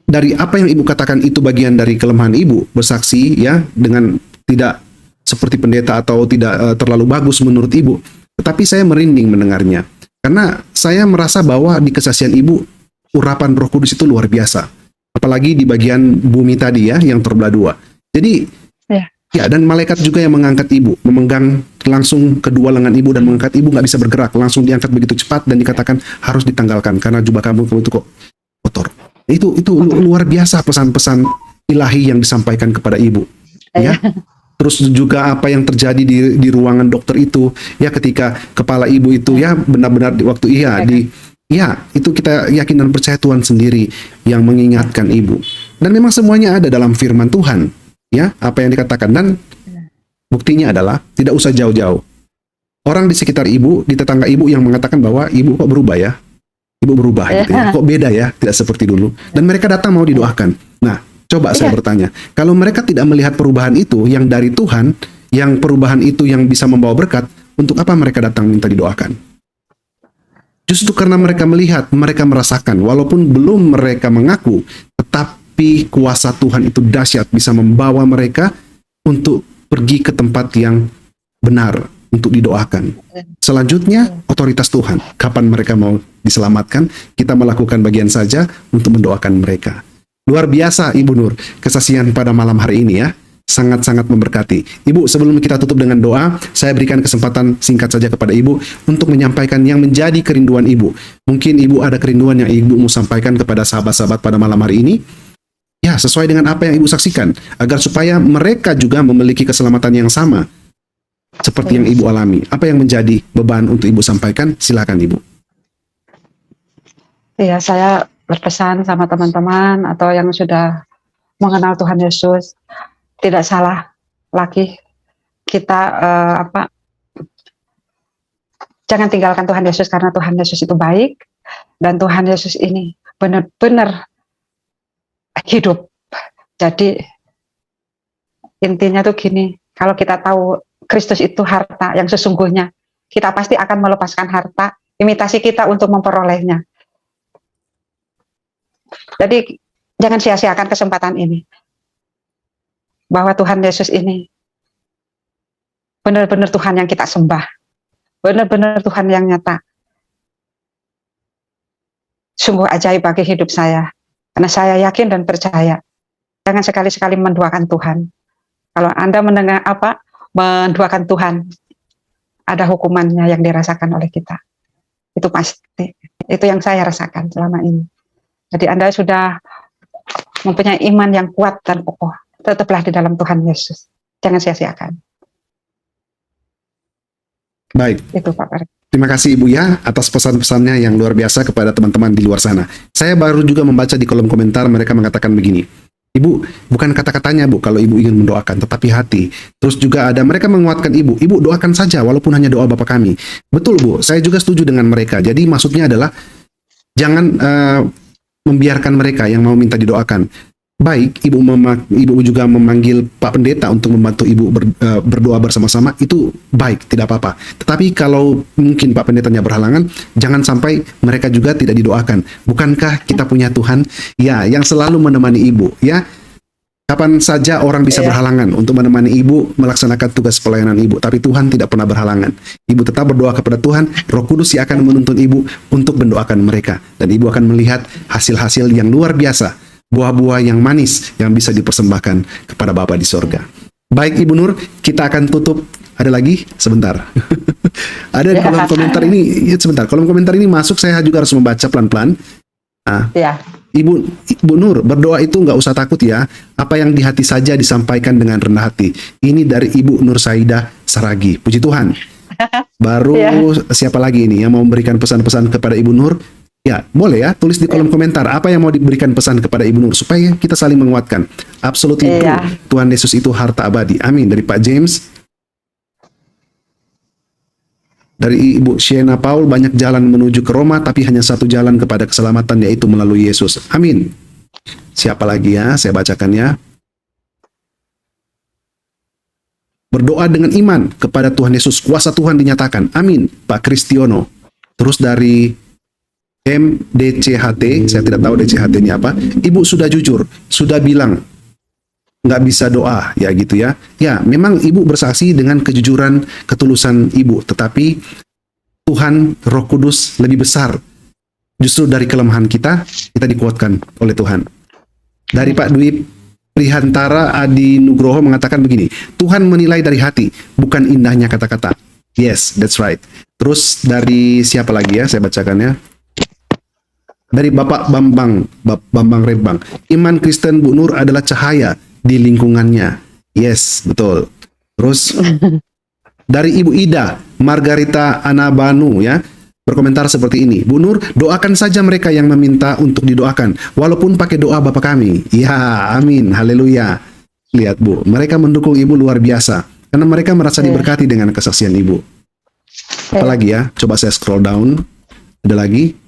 Dari apa yang Ibu katakan itu bagian dari kelemahan Ibu bersaksi ya, dengan tidak seperti pendeta atau tidak terlalu bagus menurut Ibu. Tetapi saya merinding mendengarnya. Karena saya merasa bahwa di kesaksian Ibu, urapan Roh Kudus itu luar biasa. Apalagi di bagian bumi tadi ya, yang terbelah dua. Jadi, ya, dan malaikat juga yang mengangkat Ibu, memegang langsung kedua lengan Ibu dan mengangkat Ibu nggak bisa bergerak, langsung diangkat begitu cepat dan dikatakan harus ditanggalkan karena jubah kamu itu kok kotor. Itu luar biasa pesan-pesan ilahi yang disampaikan kepada Ibu. Ya. Terus juga apa yang terjadi di ruangan dokter itu ya, ketika kepala Ibu itu ya benar-benar waktu itu kita yakin dan percaya Tuhan sendiri yang mengingatkan Ibu. Dan memang semuanya ada dalam firman Tuhan ya, apa yang dikatakan, dan buktinya adalah tidak usah jauh-jauh. Orang di sekitar Ibu, di tetangga Ibu yang mengatakan bahwa Ibu kok berubah ya. Ibu berubah gitu ya. Kok beda ya, tidak seperti dulu. Dan mereka datang mau didoakan. Nah, coba saya bertanya, kalau mereka tidak melihat perubahan itu yang dari Tuhan, yang perubahan itu yang bisa membawa berkat, untuk apa mereka datang minta didoakan? Justru karena mereka melihat, mereka merasakan, walaupun belum mereka mengaku, tetapi kuasa Tuhan itu dahsyat, bisa membawa mereka untuk pergi ke tempat yang benar untuk didoakan. Selanjutnya, otoritas Tuhan. Kapan mereka mau diselamatkan, kita melakukan bagian saja untuk mendoakan mereka. Luar biasa Ibu Nur, kesaksian pada malam hari ini ya, sangat-sangat memberkati. Ibu, sebelum kita tutup dengan doa, saya berikan kesempatan singkat saja kepada Ibu untuk menyampaikan yang menjadi kerinduan Ibu. Mungkin Ibu ada kerinduan yang Ibu mau sampaikan kepada sahabat-sahabat pada malam hari ini, ya sesuai dengan apa yang Ibu saksikan, agar supaya mereka juga memiliki keselamatan yang sama seperti yang Ibu alami. Apa yang menjadi beban untuk Ibu sampaikan? Silakan Ibu. Iya, saya berpesan sama teman-teman atau yang sudah mengenal Tuhan Yesus, tidak salah lagi kita jangan tinggalkan Tuhan Yesus, karena Tuhan Yesus itu baik dan Tuhan Yesus ini benar-benar hidup. Jadi intinya tuh gini, kalau kita tahu Kristus itu harta yang sesungguhnya, kita pasti akan melepaskan harta imitasi kita untuk memperolehnya. Jadi jangan sia-siakan kesempatan ini, bahwa Tuhan Yesus ini benar-benar Tuhan yang kita sembah, benar-benar Tuhan yang nyata. Sungguh ajaib bagi hidup saya, karena saya yakin dan percaya. Jangan sekali-sekali menduakan Tuhan. Kalau Anda menduakan Tuhan, ada hukumannya yang dirasakan oleh kita. Itu pasti. Itu yang saya rasakan selama ini. Jadi Anda sudah mempunyai iman yang kuat dan kokoh, tetaplah di dalam Tuhan Yesus. Jangan sia-siakan. Baik. Itu Pak Parik. Terima kasih Ibu ya atas pesan-pesannya yang luar biasa kepada teman-teman di luar sana. Saya baru juga membaca di kolom komentar mereka mengatakan begini. Ibu, bukan kata-katanya Bu kalau Ibu ingin mendoakan, tetapi hati. Terus juga ada mereka menguatkan Ibu doakan saja walaupun hanya doa Bapa kami. Betul Bu, saya juga setuju dengan mereka. Jadi maksudnya adalah jangan membiarkan mereka yang mau minta didoakan. Baik, Ibu juga memanggil Pak Pendeta untuk membantu Ibu berdoa bersama-sama, itu baik, tidak apa-apa. Tetapi kalau mungkin Pak Pendetanya berhalangan, jangan sampai mereka juga tidak didoakan. Bukankah kita punya Tuhan ya yang selalu menemani Ibu ya? Kapan saja orang bisa berhalangan untuk menemani Ibu melaksanakan tugas pelayanan Ibu, tapi Tuhan tidak pernah berhalangan. Ibu tetap berdoa kepada Tuhan, Roh Kudus yang akan menuntun Ibu untuk mendoakan mereka, dan Ibu akan melihat hasil-hasil yang luar biasa, buah-buah yang manis yang bisa dipersembahkan kepada Bapa di sorga. Baik Ibu Nur, kita akan tutup ada lagi sebentar. Ada di kolom komentar ini, ya, sebentar. Kolom komentar ini masuk, saya juga harus membaca pelan-pelan. Ah, Ya. Ibu Nur, berdoa itu nggak usah takut ya. Apa yang di hati saja disampaikan dengan rendah hati. Ini dari Ibu Nur Saidah Saragi. Puji Tuhan. Baru Ya. siapa lagi ini yang mau memberikan pesan-pesan kepada Ibu Nur? Ya, boleh ya, tulis di kolom komentar apa yang mau diberikan pesan kepada Ibu Nur supaya kita saling menguatkan. Absolutely true. Iya. Tuhan Yesus itu harta abadi. Amin. Dari Pak James. Dari Ibu Shena Paul, banyak jalan menuju ke Roma, tapi hanya satu jalan kepada keselamatan, yaitu melalui Yesus. Amin. Siapa lagi ya? Saya bacakan ya. Berdoa dengan iman kepada Tuhan Yesus, kuasa Tuhan dinyatakan. Amin. Pak Kristiono. Terus dari MDCHT, saya tidak tahu DCHT ini apa. Ibu sudah jujur, sudah bilang nggak bisa doa, ya gitu ya. Ya, memang ibu bersaksi dengan kejujuran, ketulusan ibu, tetapi Tuhan Roh Kudus lebih besar. Justru dari kelemahan kita dikuatkan oleh Tuhan. Dari Pak Dwi Prihantara Adi Nugroho mengatakan begini, Tuhan menilai dari hati, bukan indahnya kata-kata. Yes, that's right. Terus dari siapa lagi ya, saya bacakan ya. Dari Bapak Bambang Rebang, iman Kristen Bu Nur adalah cahaya di lingkungannya. Yes, betul. Terus dari Ibu Ida Margarita Anabanu ya, berkomentar seperti ini. Bu Nur, doakan saja mereka yang meminta untuk didoakan, walaupun pakai doa Bapa kami. Ya, amin. Haleluya. Lihat Bu, mereka mendukung Ibu luar biasa karena mereka merasa diberkati dengan kesaksian Ibu. Apalagi ya? Coba saya scroll down. Ada lagi?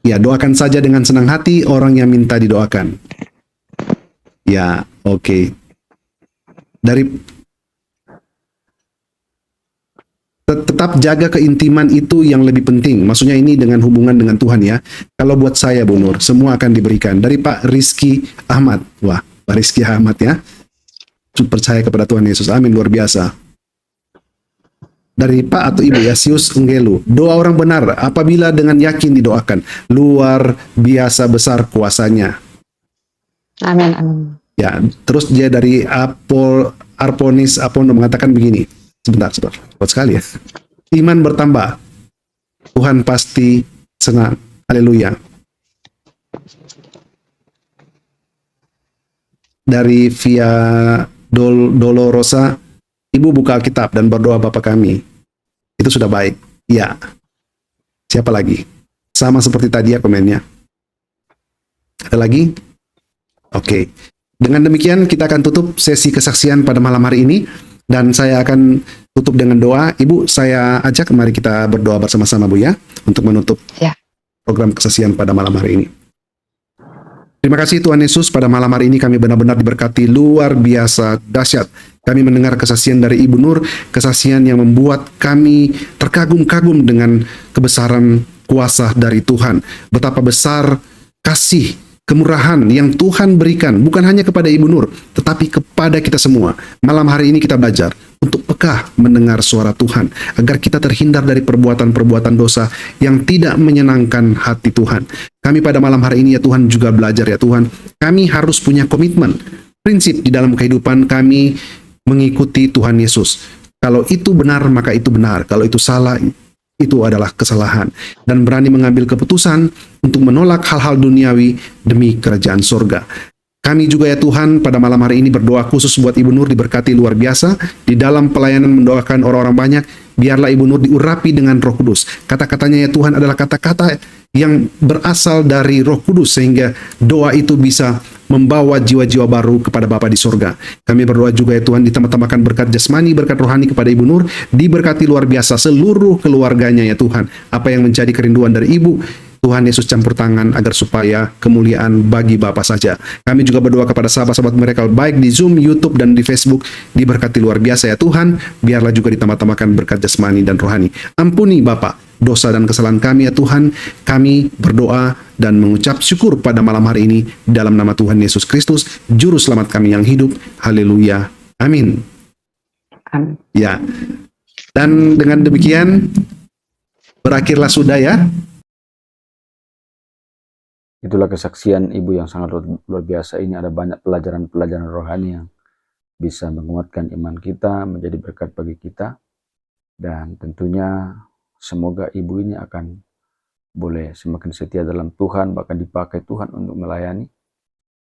Ya, doakan saja dengan senang hati orang yang minta didoakan. Ya, oke. Dari tetap jaga keintiman itu yang lebih penting. Maksudnya ini dengan hubungan dengan Tuhan ya. Kalau buat saya Bu Nur, semua akan diberikan. Dari Pak Rizky Ahmad. Wah, Pak Rizky Ahmad ya. Percaya kepada Tuhan Yesus. Amin, luar biasa. Dari Pak atau Ibu Yasius Enggelu, doa orang benar apabila dengan yakin didoakan, luar biasa besar kuasanya. Amin, amin. Ya, terus dia dari Arponis Apondo mengatakan begini. Sebentar, kuat sekali ya. Iman bertambah, Tuhan pasti senang. Haleluya. Dari via Dolorosa, Ibu buka Alkitab dan berdoa Bapa kami. Itu sudah baik. Ya. Siapa lagi? Sama seperti tadi ya komennya. Ada lagi? Oke. Dengan demikian kita akan tutup sesi kesaksian pada malam hari ini. Dan saya akan tutup dengan doa. Ibu, saya ajak mari kita berdoa bersama-sama Bu ya. Untuk menutup program kesaksian pada malam hari ini. Terima kasih Tuhan Yesus, pada malam hari ini kami benar-benar diberkati luar biasa dahsyat. Kami mendengar kesaksian dari Ibu Nur, kesaksian yang membuat kami terkagum-kagum dengan kebesaran kuasa dari Tuhan. Betapa besar kasih, kemurahan yang Tuhan berikan, bukan hanya kepada Ibu Nur, tetapi kepada kita semua. Malam hari ini kita belajar untuk peka mendengar suara Tuhan, agar kita terhindar dari perbuatan-perbuatan dosa yang tidak menyenangkan hati Tuhan. Kami pada malam hari ini ya Tuhan juga belajar ya Tuhan, kami harus punya komitmen, prinsip di dalam kehidupan kami mengikuti Tuhan Yesus. Kalau itu benar maka itu benar, kalau itu salah itu adalah kesalahan, dan berani mengambil keputusan untuk menolak hal-hal duniawi demi kerajaan surga. Kami juga ya Tuhan pada malam hari ini berdoa khusus buat Ibu Nur diberkati luar biasa di dalam pelayanan mendoakan orang-orang banyak. Biarlah Ibu Nur diurapi dengan Roh Kudus. Kata-katanya ya Tuhan adalah kata-kata yang berasal dari Roh Kudus sehingga doa itu bisa membawa jiwa-jiwa baru kepada Bapa di surga. Kami berdoa juga ya Tuhan ditambah-tambahkan berkat jasmani, berkat rohani kepada Ibu Nur, diberkati luar biasa seluruh keluarganya ya Tuhan. Apa yang menjadi kerinduan dari Ibu, Tuhan Yesus campur tangan agar supaya kemuliaan bagi Bapa saja. Kami juga berdoa kepada sahabat-sahabat mereka baik di Zoom, YouTube, dan di Facebook, diberkati luar biasa ya Tuhan. Biarlah juga ditambah-tambahkan berkat jasmani dan rohani. Ampuni Bapa dosa dan kesalahan kami ya Tuhan. Kami berdoa dan mengucap syukur pada malam hari ini dalam nama Tuhan Yesus Kristus, Juru Selamat kami yang hidup. Haleluya. Amin. Amin. Ya. Dan dengan demikian berakhirlah sudah ya. Itulah kesaksian Ibu yang sangat luar biasa ini. Ada banyak pelajaran-pelajaran rohani yang bisa menguatkan iman kita, menjadi berkat bagi kita, dan tentunya semoga ibu ini akan boleh semakin setia dalam Tuhan, bahkan dipakai Tuhan untuk melayani,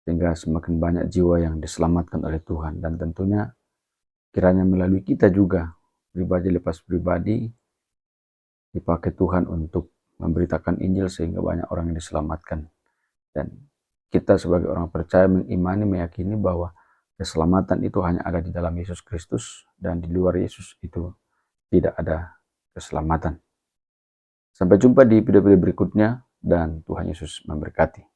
sehingga semakin banyak jiwa yang diselamatkan oleh Tuhan. Dan tentunya kiranya melalui kita juga, pribadi lepas pribadi, dipakai Tuhan untuk memberitakan Injil sehingga banyak orang yang diselamatkan. Dan kita sebagai orang percaya mengimani, meyakini bahwa keselamatan itu hanya ada di dalam Yesus Kristus, dan di luar Yesus itu tidak ada keselamatan. Sampai jumpa di video-video berikutnya, dan Tuhan Yesus memberkati.